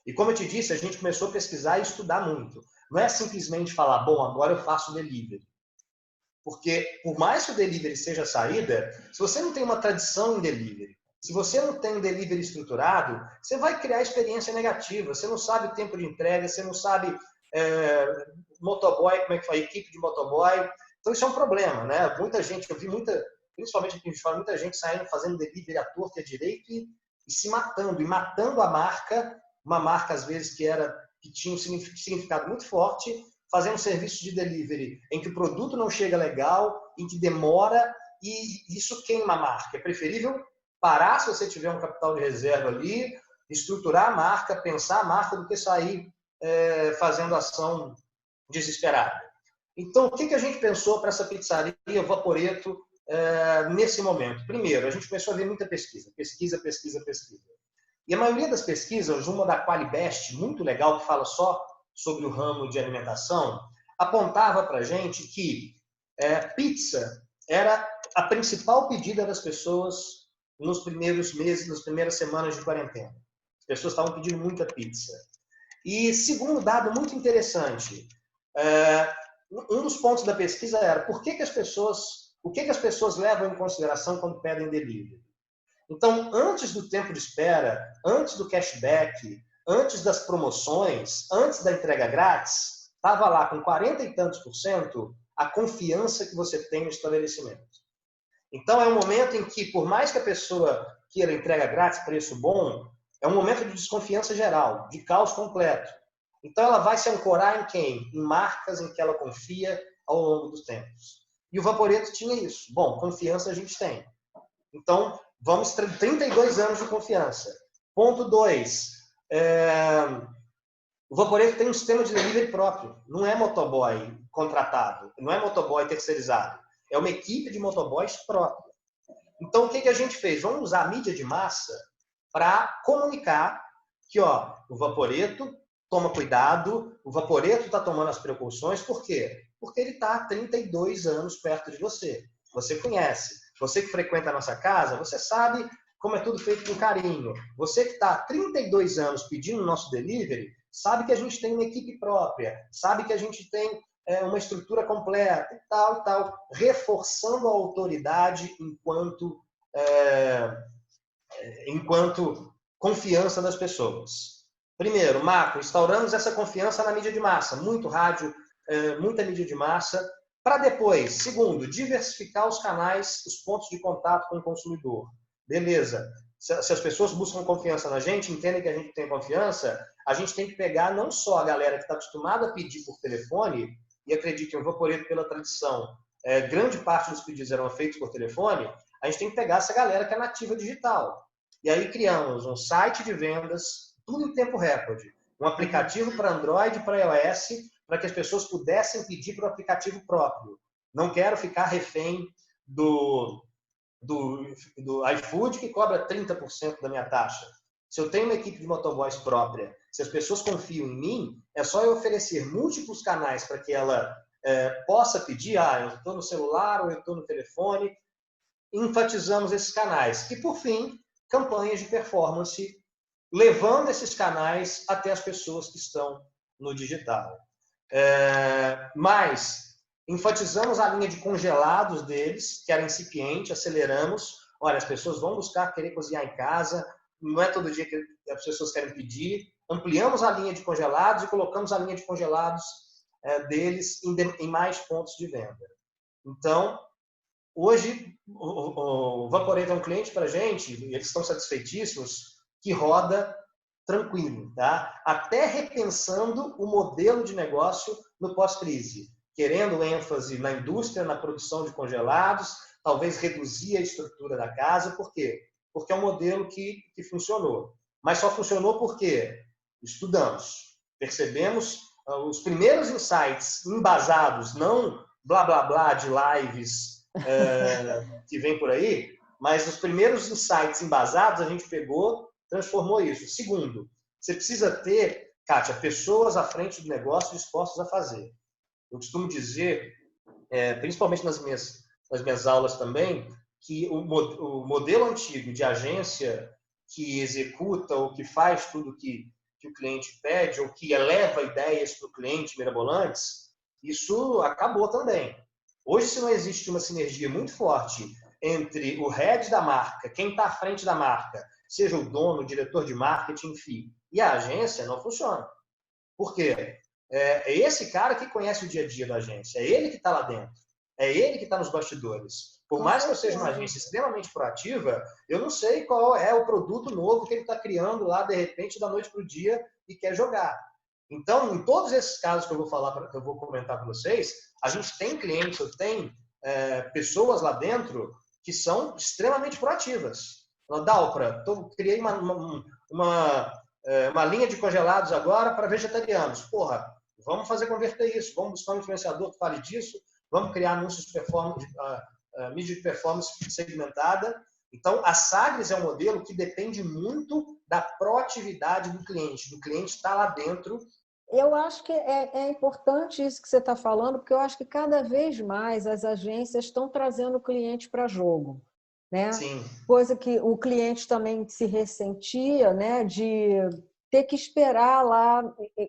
E como eu te disse, a gente começou a pesquisar e estudar muito. Não é simplesmente falar, bom, agora eu faço delivery. Porque por mais que o delivery seja a saída, se você não tem uma tradição em delivery, se você não tem um delivery estruturado, você vai criar experiência negativa. Você não sabe o tempo de entrega, você não sabe motoboy, como é que foi a equipe de motoboy. Então isso é um problema, né? Muita gente, eu vi principalmente aqui em Fora, muita gente saindo fazendo delivery à torta e à direita e se matando, e matando a marca, uma marca às vezes que tinha um significado muito forte, fazendo um serviço de delivery em que o produto não chega legal, em que demora, e isso queima a marca. É preferível parar se você tiver um capital de reserva ali, estruturar a marca, pensar a marca, do que sair fazendo ação desesperada. Então, o que a gente pensou para essa pizzaria Vaporetto nesse momento? Primeiro, a gente começou a ver muita pesquisa. E a maioria das pesquisas, uma da Qualibest, muito legal, que fala só sobre o ramo de alimentação, apontava para a gente que pizza era a principal pedida das pessoas nos primeiros meses, nas primeiras semanas de quarentena. As pessoas estavam pedindo muita pizza. E segundo dado muito interessante, um dos pontos da pesquisa era o que as pessoas levam em consideração quando pedem delivery. Então, antes do tempo de espera, antes do cashback, antes das promoções, antes da entrega grátis, estava lá com 40 e tantos % a confiança que você tem no estabelecimento. Então, é um momento em que, por mais que a pessoa queira entrega grátis, preço bom, é um momento de desconfiança geral, de caos completo. Então, ela vai se ancorar em quem? Em marcas em que ela confia ao longo dos tempos. E o Vaporetto tinha isso. Bom, confiança a gente tem. Então, vamos 32 anos de confiança. Ponto 2. O Vaporetto tem um sistema de delivery próprio. Não é motoboy contratado, não é motoboy terceirizado. É uma equipe de motoboys própria. Então, o que a gente fez? Vamos usar a mídia de massa para comunicar que o Vaporetto toma cuidado, o Vaporetto está tomando as precauções. Por quê? Porque ele está há 32 anos perto de você. Você conhece. Você que frequenta a nossa casa, você sabe como é tudo feito com carinho. Você que está há 32 anos pedindo o nosso delivery, sabe que a gente tem uma equipe própria, sabe que a gente tem uma estrutura completa e tal, reforçando a autoridade enquanto confiança das pessoas. Primeiro, macro, instauramos essa confiança na mídia de massa, muito rádio, muita mídia de massa, para depois, segundo, diversificar os canais, os pontos de contato com o consumidor. Beleza. Se as pessoas buscam confiança na gente, entendem que a gente tem confiança, a gente tem que pegar não só a galera que está acostumada a pedir por telefone, e acreditem, o Vaporetto, pela tradição, grande parte dos pedidos eram feitos por telefone, a gente tem que pegar essa galera que é nativa digital. E aí criamos um site de vendas, tudo em tempo recorde, um aplicativo para Android e para iOS, para que as pessoas pudessem pedir para o aplicativo próprio. Não quero ficar refém do iFood, que cobra 30% da minha taxa. Se eu tenho uma equipe de motoboys própria, se as pessoas confiam em mim, é só eu oferecer múltiplos canais para que ela possa pedir, eu estou no celular ou eu estou no telefone. Enfatizamos esses canais. E, por fim, campanhas de performance, levando esses canais até as pessoas que estão no digital. Mas enfatizamos a linha de congelados deles, que era incipiente, aceleramos. Olha, as pessoas vão buscar querer cozinhar em casa, não é todo dia que as pessoas querem pedir. Ampliamos a linha de congelados e colocamos a linha de congelados deles em mais pontos de venda. Então, hoje, o Vaporeto é um cliente para a gente, e eles estão satisfeitíssimos, que roda tranquilo, tá? Até repensando o modelo de negócio no pós-crise, querendo ênfase na indústria, na produção de congelados, talvez reduzir a estrutura da casa. Por quê? Porque é um modelo que funcionou. Mas só funcionou porque estudamos, percebemos os primeiros insights embasados, não blá blá blá de lives que vem por aí, mas os primeiros insights embasados a gente pegou, transformou isso. Segundo, você precisa ter, Kátia, pessoas à frente do negócio dispostas a fazer. Eu costumo dizer, principalmente nas minhas aulas também, que o modelo antigo de agência que executa ou que faz tudo que o cliente pede ou que eleva ideias para o cliente mirabolantes, isso acabou também. Hoje, se não existe uma sinergia muito forte entre o head da marca, quem está à frente da marca, seja o dono, o diretor de marketing, enfim, e a agência, não funciona. Por quê? É esse cara que conhece o dia a dia da agência, é ele que está lá dentro, é ele que está nos bastidores. Por mais que eu seja uma agência extremamente proativa, eu não sei qual é o produto novo que ele está criando lá, de repente, da noite para o dia e quer jogar. Então, em todos esses casos que eu vou comentar com vocês, a gente tem clientes, eu tenho pessoas lá dentro que são extremamente proativas. Dalpra, criei uma linha de congelados agora para vegetarianos. Porra, vamos fazer converter isso, vamos buscar um influenciador que fale disso, vamos criar anúncios de performance, mídia de performance segmentada. Então, a Sagres é um modelo que depende muito da proatividade do cliente estar lá dentro. Eu acho que é importante isso que você está falando, porque eu acho que cada vez mais as agências estão trazendo o cliente para jogo, né? Sim. Coisa que o cliente também se ressentia, né? De ter que esperar lá,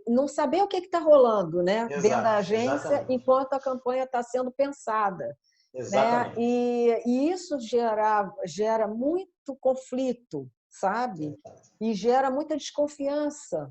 não saber o que está rolando, né? Exato, dentro da agência, exatamente. enquanto a campanha está sendo pensada. Exatamente. Né? E isso gera muito conflito, sabe? E gera muita desconfiança.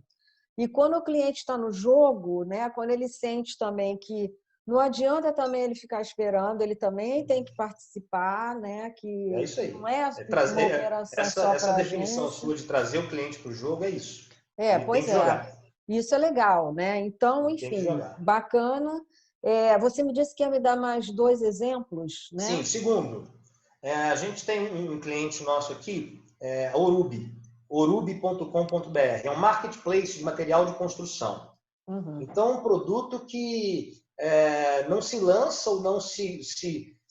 E quando o cliente está no jogo, né? Quando ele sente também que não adianta também ele ficar esperando, ele também tem que participar, né? Que é isso aí. não é uma operação só para essa a definição agência. sua de trazer o cliente para o jogo é isso. Ele Pois tem que jogar. Isso é legal, né? Então, enfim, bacana. Você me disse que ia me dar mais 2 exemplos, né? Sim, segundo, a gente tem um cliente nosso aqui, Orubi, orubi.com.br. É um marketplace de material de construção. Uhum. Então, um produto que não se lança ou não se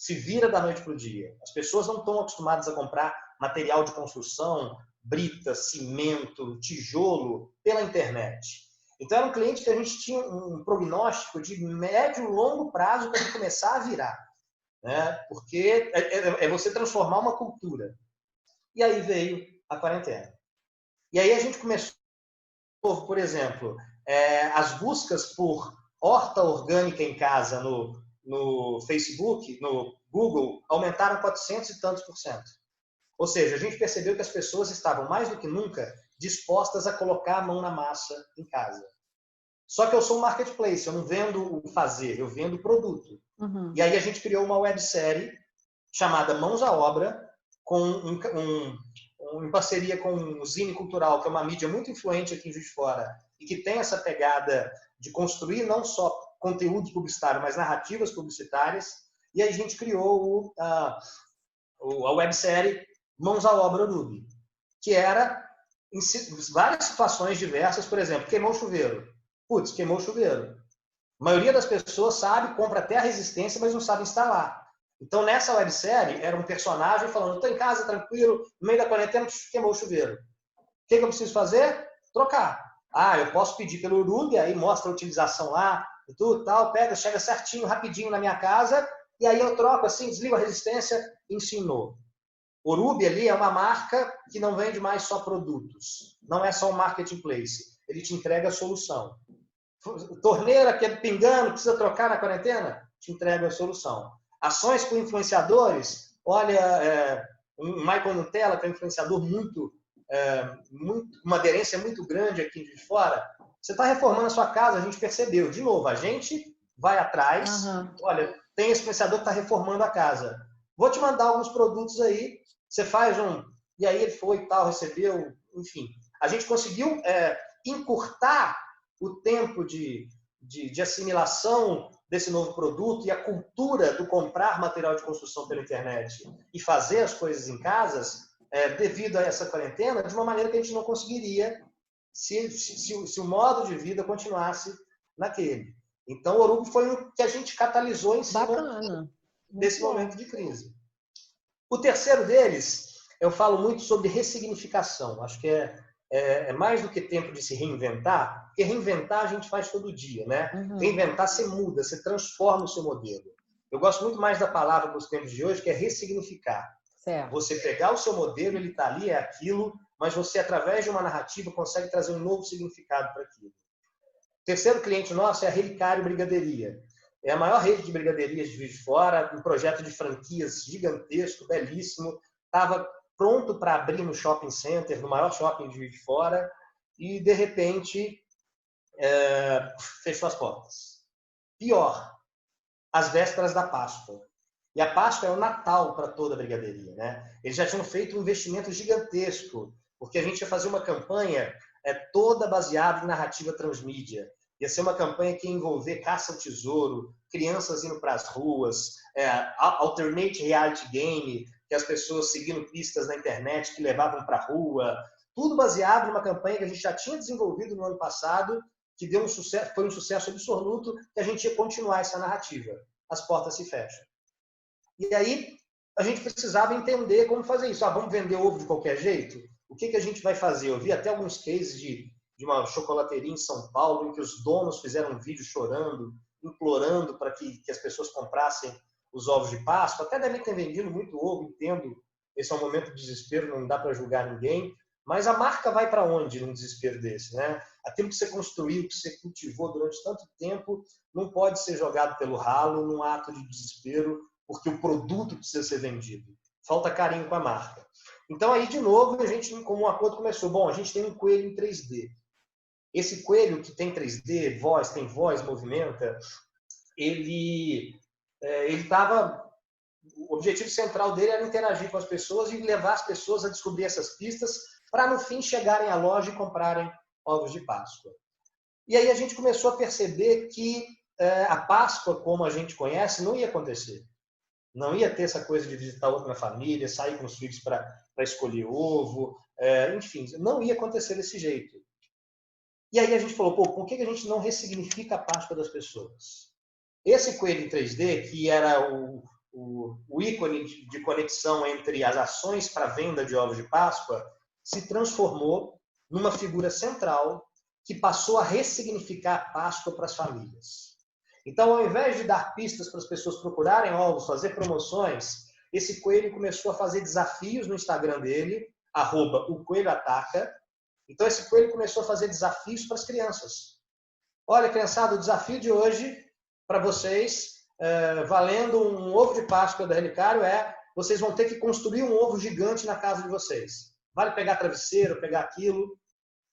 vira da noite para o dia. As pessoas não estão acostumadas a comprar material de construção, brita, cimento, tijolo, pela internet. Então, era um cliente que a gente tinha um prognóstico de médio e longo prazo para ele começar a virar. Né? Porque é você transformar uma cultura. E aí veio a quarentena. E aí a gente começou, por exemplo, as buscas por horta orgânica em casa no Facebook, no Google, aumentaram 400 e tantos %. Ou seja, a gente percebeu que as pessoas estavam mais do que nunca dispostas a colocar a mão na massa em casa. Só que eu sou um marketplace, eu não vendo o fazer, eu vendo o produto. Uhum. E aí a gente criou uma websérie chamada Mãos à Obra, em parceria com o Zine Cultural, que é uma mídia muito influente aqui em Juiz de Fora, e que tem essa pegada de construir não só conteúdo publicitário, mas narrativas publicitárias. E aí a gente criou a websérie Mãos à Obra Orubi, que era em várias situações diversas. Por exemplo, queimou o chuveiro. Putz, queimou o chuveiro. A maioria das pessoas sabe, compra até a resistência, mas não sabe instalar. Então, nessa websérie, era um personagem falando: estou em casa, tranquilo, no meio da quarentena, queimou o chuveiro. O que eu preciso fazer? Trocar. Eu posso pedir pelo Orubi, aí mostra a utilização lá, e tudo, tal, chega certinho, rapidinho na minha casa, e aí eu troco assim, desligo a resistência e ensinou. Orubi ali é uma marca que não vende mais só produtos. Não é só um marketplace. Ele te entrega a solução. Torneira que é pingando, precisa trocar na quarentena? Te entrega a solução. Ações com influenciadores, olha, o Michael Nutella, que é um influenciador muito uma aderência muito grande aqui de fora. Você está reformando a sua casa, a gente percebeu. De novo, a gente vai atrás. Olha, tem esse influenciador que está reformando a casa. Vou te mandar alguns produtos aí. Você faz um... E aí ele foi e tal, recebeu, enfim. A gente conseguiu encurtar o tempo de assimilação desse novo produto e a cultura do comprar material de construção pela internet e fazer as coisas em casas, devido a essa quarentena, de uma maneira que a gente não conseguiria se o modo de vida continuasse naquele. Então, o Orugo foi o que a gente catalisou em cima desse momento de crise. O terceiro deles, eu falo muito sobre ressignificação. Acho que é mais do que tempo de se reinventar, porque reinventar a gente faz todo dia, né? Reinventar, você muda, você transforma o seu modelo. Eu gosto muito mais da palavra para os tempos de hoje, que é ressignificar. Certo. Você pegar o seu modelo, ele está ali, é aquilo, mas você, através de uma narrativa, consegue trazer um novo significado para aquilo. O terceiro cliente nosso é a Relicário Brigadeiria. É a maior rede de brigaderias de Juiz de Fora, um projeto de franquias gigantesco, belíssimo. Estava pronto para abrir no shopping center, no maior shopping de Juiz de Fora, e, de repente, fechou as portas. Pior, às vésperas da Páscoa. E a Páscoa é o Natal para toda a brigadeiria, né? Eles já tinham feito um investimento gigantesco, porque a gente ia fazer uma campanha toda baseada em narrativa transmídia. Ia ser uma campanha que ia envolver caça ao tesouro, crianças indo para as ruas, alternate reality game, que as pessoas seguindo pistas na internet que levavam para a rua. Tudo baseado numa campanha que a gente já tinha desenvolvido no ano passado, que deu foi um sucesso absoluto, que a gente ia continuar essa narrativa. As portas se fecham. E aí, a gente precisava entender como fazer isso. Vamos vender ovo de qualquer jeito? O que a gente vai fazer? Eu vi até alguns cases de uma chocolateria em São Paulo, em que os donos fizeram um vídeo chorando, implorando para que as pessoas comprassem os ovos de Páscoa. Até devem ter vendido muito ovo, entendo. Esse é um momento de desespero, não dá para julgar ninguém. Mas a marca vai para onde num desespero desse, né? Aquilo que você construiu, que você cultivou durante tanto tempo, não pode ser jogado pelo ralo num ato de desespero, porque o produto precisa ser vendido. Falta carinho com a marca. Então, aí, de novo, a gente, como um acordo, começou. Bom, a gente tem um coelho em 3D. Esse coelho que tem 3D, tem voz, movimenta, ele estava... O objetivo central dele era interagir com as pessoas e levar as pessoas a descobrir essas pistas para, no fim, chegarem à loja e comprarem ovos de Páscoa. E aí a gente começou a perceber que a Páscoa, como a gente conhece, não ia acontecer. Não ia ter essa coisa de visitar outra família, sair com os filhos para escolher ovo, enfim, não ia acontecer desse jeito. E aí a gente falou, por que a gente não ressignifica a Páscoa das pessoas? Esse coelho em 3D, que era o ícone de conexão entre as ações para venda de ovos de Páscoa, se transformou numa figura central que passou a ressignificar a Páscoa para as famílias. Então, ao invés de dar pistas para as pessoas procurarem ovos, fazer promoções, esse coelho começou a fazer desafios no Instagram dele, @ocoelhoataca. Então, esse coelho começou a fazer desafios para as crianças. Olha, criançada, o desafio de hoje para vocês, valendo um ovo de Páscoa da Relicário, vocês vão ter que construir um ovo gigante na casa de vocês. Vale pegar travesseiro, pegar aquilo.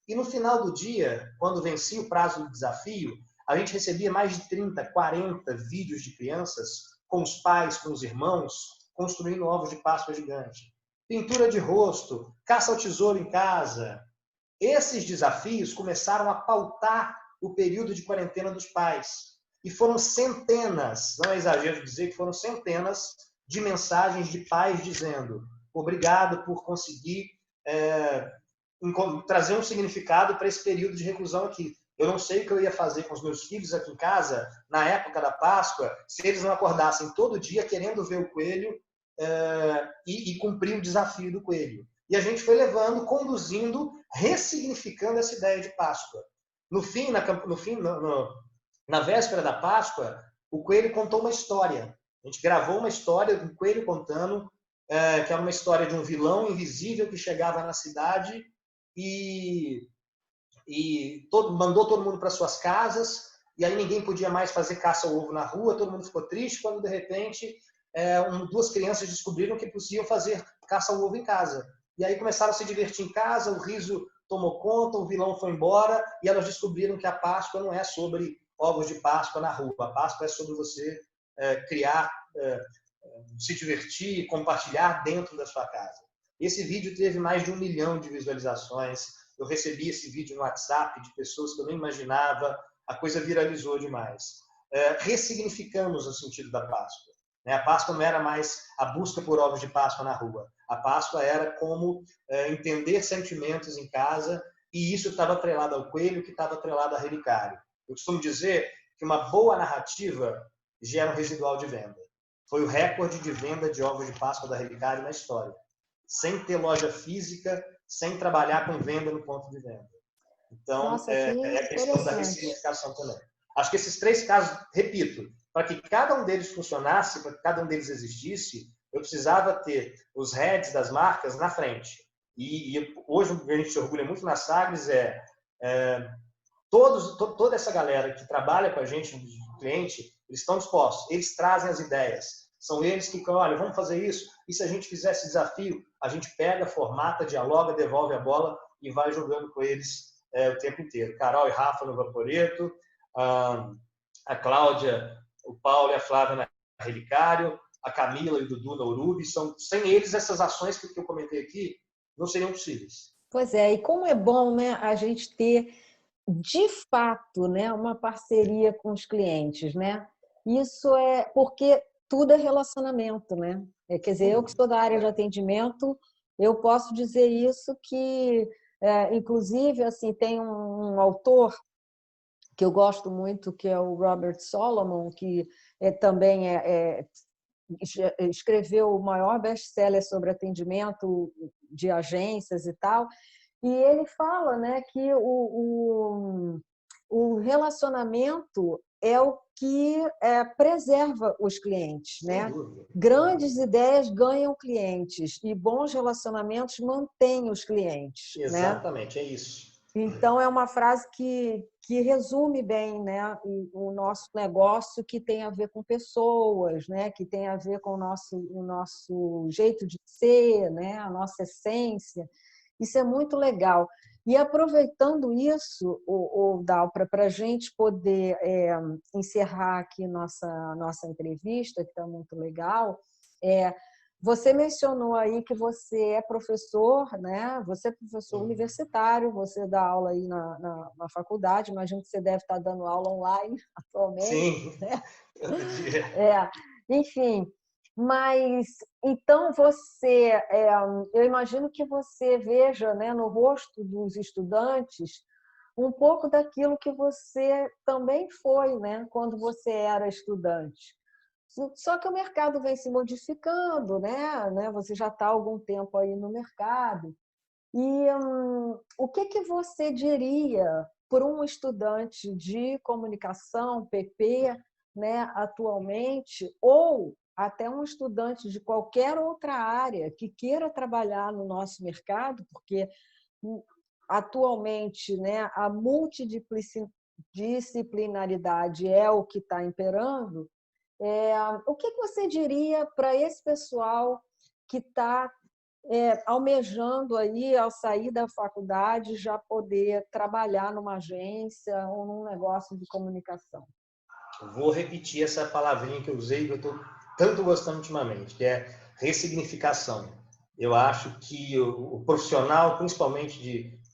E no final do dia, quando vencia o prazo do desafio, a gente recebia mais de 30, 40 vídeos de crianças com os pais, com os irmãos, construindo ovos de Páscoa gigante. Pintura de rosto, caça ao tesouro em casa. Esses desafios começaram a pautar o período de quarentena dos pais. E foram centenas, não é exagero dizer que foram centenas de mensagens de pais dizendo: obrigado por conseguir trazer um significado para esse período de reclusão aqui. Eu não sei o que eu ia fazer com os meus filhos aqui em casa, na época da Páscoa, se eles não acordassem todo dia querendo ver o coelho e cumprir o desafio do coelho. E a gente foi levando, conduzindo, ressignificando essa ideia de Páscoa. No fim, na véspera da Páscoa, o coelho contou uma história. A gente gravou uma história do coelho contando, que era uma história de um vilão invisível que chegava na cidade e mandou todo mundo para suas casas, e aí ninguém podia mais fazer caça ao ovo na rua, todo mundo ficou triste quando, de repente, duas crianças descobriram que podiam fazer caça ao ovo em casa. e aí começaram a se divertir em casa, o riso tomou conta, o vilão foi embora, e elas descobriram que a Páscoa não é sobre ovos de Páscoa na rua. A Páscoa é sobre você criar, se divertir, compartilhar dentro da sua casa. Esse vídeo teve mais de 1 milhão de visualizações. Eu recebi esse vídeo no WhatsApp de pessoas que eu nem imaginava. A coisa viralizou demais. Ressignificamos o sentido da Páscoa. A Páscoa não era mais a busca por ovos de Páscoa na rua. A Páscoa era como entender sentimentos em casa, e isso estava atrelado ao coelho, que estava atrelado a relicário. Eu costumo dizer que uma boa narrativa gera um residual de venda. Foi o recorde de venda de ovos de Páscoa da Relicário na história. Sem ter loja física, sem trabalhar com venda no ponto de venda. Então, Nossa, é a questão da ressignificação também. Acho que esses 3 casos, repito, para que cada um deles funcionasse, para que cada um deles existisse, eu precisava ter os heads das marcas na frente. E hoje o que a gente se orgulha muito na Sagres toda essa galera que trabalha com a gente, o cliente, eles estão dispostos, eles trazem as ideias. São eles que, olha, vamos fazer isso, e se a gente fizer esse desafio, a gente pega, formata, dialoga, devolve a bola e vai jogando com eles o tempo inteiro. Carol e Rafa no Vaporeto, a Cláudia, o Paulo e a Flávia na Relicário, a Camila e o Dudu na Urubi. Sem eles, essas ações que eu comentei aqui não seriam possíveis. Pois é, e como é bom, né, a gente ter, de fato, né, uma parceria com os clientes, né? Isso é porque tudo é relacionamento, né? Quer dizer, eu que sou da área de atendimento, eu posso dizer isso que, inclusive, assim, tem um autor que eu gosto muito, que é o Robert Solomon, que também escreveu o maior best-seller sobre atendimento de agências e tal, e ele fala, né, que o relacionamento é o que preserva os clientes, né? Grandes ideias ganham clientes e bons relacionamentos mantêm os clientes. Exatamente, né? É isso. Então, é uma frase que resume bem, né, o nosso negócio, que tem a ver com pessoas, né, que tem a ver com o nosso jeito de ser, né, a nossa essência. Isso é muito legal. E aproveitando isso, Dalpra, para a gente poder encerrar aqui nossa entrevista, que está muito legal, você mencionou aí que você é professor, né? Você é professor universitário, você dá aula aí na faculdade, imagino que você deve estar dando aula online atualmente. Sim, né? todo dia. Enfim, mas então eu imagino que você veja, né, no rosto dos estudantes um pouco daquilo que você também foi, né, quando você era estudante. Só que o mercado vem se modificando, né? Você já está há algum tempo aí no mercado. E o que você diria para um estudante de comunicação, PP, né, atualmente, ou até um estudante de qualquer outra área que queira trabalhar no nosso mercado, porque atualmente, né, a multidisciplinaridade é o que está imperando. O que você diria para esse pessoal que está almejando aí, ao sair da faculdade, já poder trabalhar numa agência ou num negócio de comunicação? Vou repetir essa palavrinha que eu usei, que eu estou tanto gostando ultimamente, que é ressignificação. Eu acho que o profissional, principalmente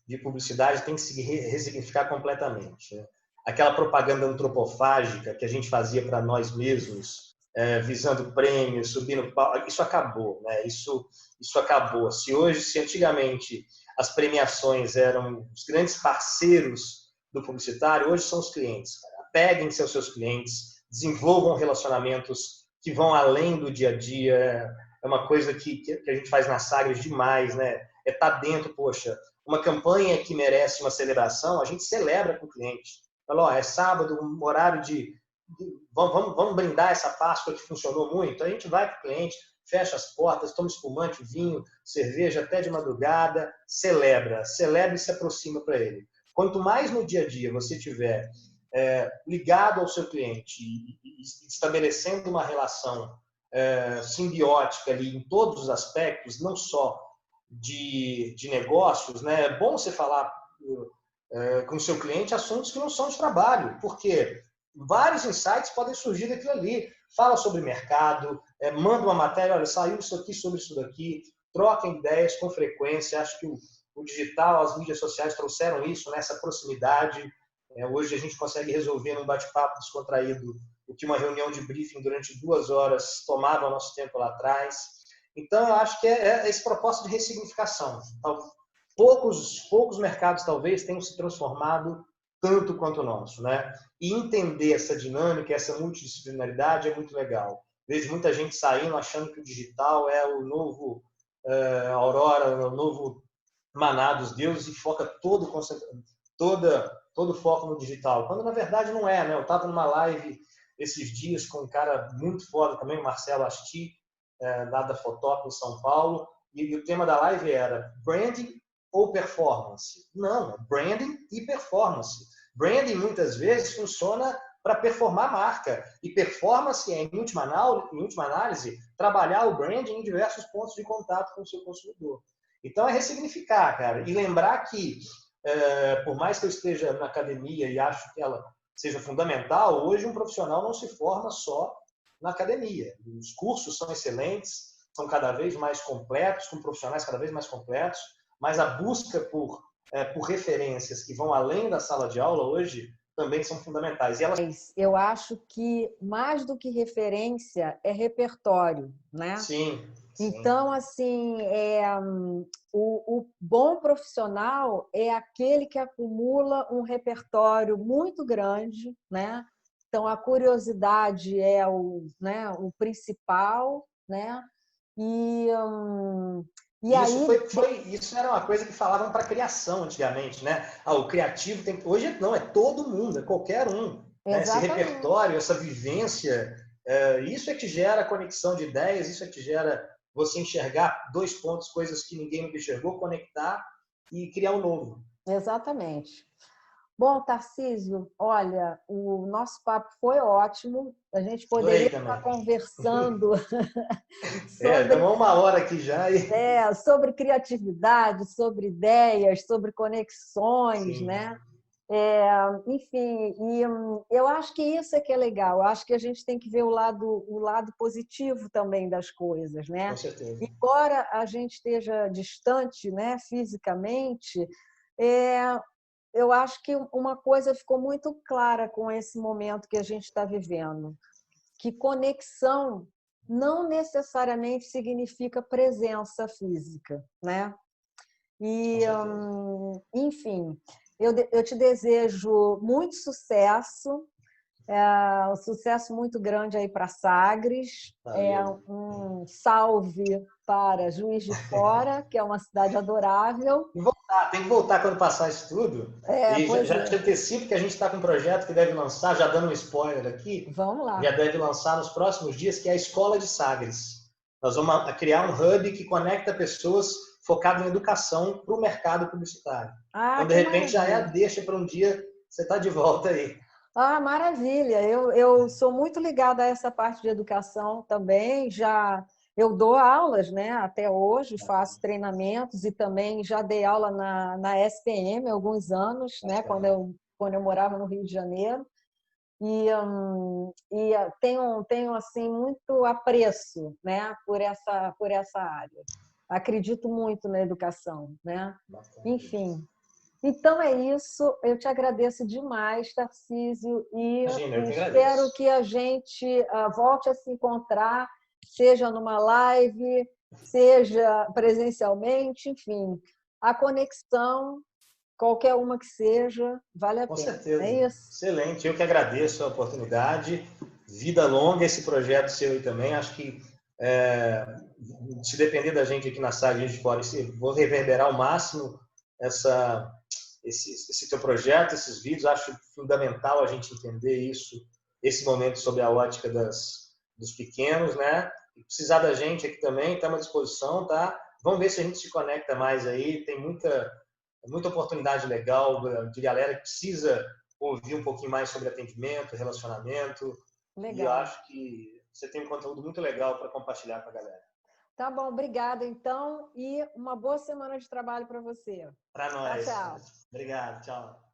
de publicidade, tem que se ressignificar completamente. Né? Aquela propaganda antropofágica que a gente fazia para nós mesmos, visando prêmios, subindo pau, isso acabou, né? Isso acabou. Se antigamente as premiações eram os grandes parceiros do publicitário, hoje são os clientes. Peguem-se aos seus clientes, desenvolvam relacionamentos que vão além do dia a dia. É uma coisa que a gente faz na Sagres demais, né? Estar dentro, poxa, uma campanha que merece uma celebração, a gente celebra com o cliente. Fala, é sábado, um horário vamos brindar essa Páscoa que funcionou muito. A gente vai para o cliente, fecha as portas, toma espumante, vinho, cerveja até de madrugada, celebra e se aproxima para ele. Quanto mais no dia a dia você tiver ligado ao seu cliente e estabelecendo uma relação simbiótica ali em todos os aspectos, não só de negócios, né? É bom você falar com o seu cliente assuntos que não são de trabalho, porque vários insights podem surgir daquilo ali. Fala sobre mercado, manda uma matéria, olha, saiu isso aqui sobre isso daqui, troquem ideias com frequência. Acho que o digital, as mídias sociais trouxeram isso, né? Essa proximidade. Hoje a gente consegue resolver num bate-papo descontraído o que uma reunião de briefing durante 2 horas tomava nosso tempo lá atrás. Então, eu acho que é esse propósito de ressignificação. Poucos mercados, talvez, tenham se transformado tanto quanto o nosso, né? E entender essa dinâmica, essa multidisciplinaridade é muito legal. Vejo muita gente saindo achando que o digital é o novo Aurora, o novo maná dos deuses e foca todo o foco no digital, quando na verdade não é, né? Eu estava numa live esses dias com um cara muito foda também, o Marcelo Asti, lá da Fotop em São Paulo, e o tema da live era branding ou performance? Não, é branding e performance. Branding muitas vezes funciona para performar a marca, e performance é, em última análise, trabalhar o branding em diversos pontos de contato com o seu consumidor. Então é ressignificar, cara, e lembrar que por mais que eu esteja na academia e acho que ela seja fundamental, hoje um profissional não se forma só na academia. Os cursos são excelentes, são cada vez mais completos, com profissionais cada vez mais completos, mas a busca por referências que vão além da sala de aula hoje também são fundamentais. E elas... Eu acho que mais do que referência é repertório, né? Sim. Então, assim, o bom profissional é aquele que acumula um repertório muito grande, né? Então, a curiosidade é o principal, né? E isso era uma coisa que falavam para criação antigamente, né? O criativo tem... Hoje não, é todo mundo, é qualquer um. Né? Esse repertório, essa vivência, isso é que gera conexão de ideias, isso é que gera você enxergar 2 pontos, coisas que ninguém nunca enxergou, conectar e criar um novo. Exatamente. Bom, Tarcísio, olha, o nosso papo foi ótimo. A gente poderia estar conversando estamos 1 hora aqui já. Sobre criatividade, sobre ideias, sobre conexões, né? Enfim, e eu acho que isso é que é legal. Eu acho que a gente tem que ver o lado positivo também das coisas, né? Com certeza. Embora a gente esteja distante, né, fisicamente, eu acho que uma coisa ficou muito clara com esse momento que a gente está vivendo, que conexão não necessariamente significa presença física, né? E, enfim, eu te desejo muito sucesso, um sucesso muito grande aí para Sagres, um salve para Juiz de Fora, que é uma cidade adorável. Tem que voltar quando passar isso tudo. E já te antecipo que a gente está com um projeto que deve lançar, já dando um spoiler aqui, vamos lá. Já deve lançar nos próximos dias, que é a Escola de Sagres. Nós vamos criar um hub que conecta pessoas focado em educação para o mercado publicitário. Então, de repente, já é a deixa para um dia você estar de volta aí. Maravilha! Eu sou muito ligada a essa parte de educação também. Eu dou aulas, né? Até hoje, faço treinamentos e também já dei aula na SPM há alguns anos, né? Quando eu morava no Rio de Janeiro. E tenho assim muito apreço, né? por essa área. Acredito muito na educação, né? Enfim. Então é isso, eu te agradeço demais, Tarcísio, e espero que a gente volte a se encontrar, seja numa live, seja presencialmente, enfim. A conexão, qualquer uma que seja, vale a pena. Com certeza. É isso? Excelente, eu que agradeço a oportunidade. Vida longa esse projeto seu aí também. Acho que se depender da gente aqui na sala, a gente pode vou reverberar ao máximo esse teu projeto, esses vídeos. Acho fundamental a gente entender isso, esse momento sob a ótica dos pequenos, né? E precisar da gente aqui também, estamos à disposição, tá? Vamos ver se a gente se conecta mais aí. Tem muita oportunidade legal de galera que precisa ouvir um pouquinho mais sobre atendimento, relacionamento. Legal. E eu acho que você tem um conteúdo muito legal para compartilhar com a galera. Tá bom, obrigada então e uma boa semana de trabalho para você. Para nós. Tchau, tchau. Obrigado, tchau.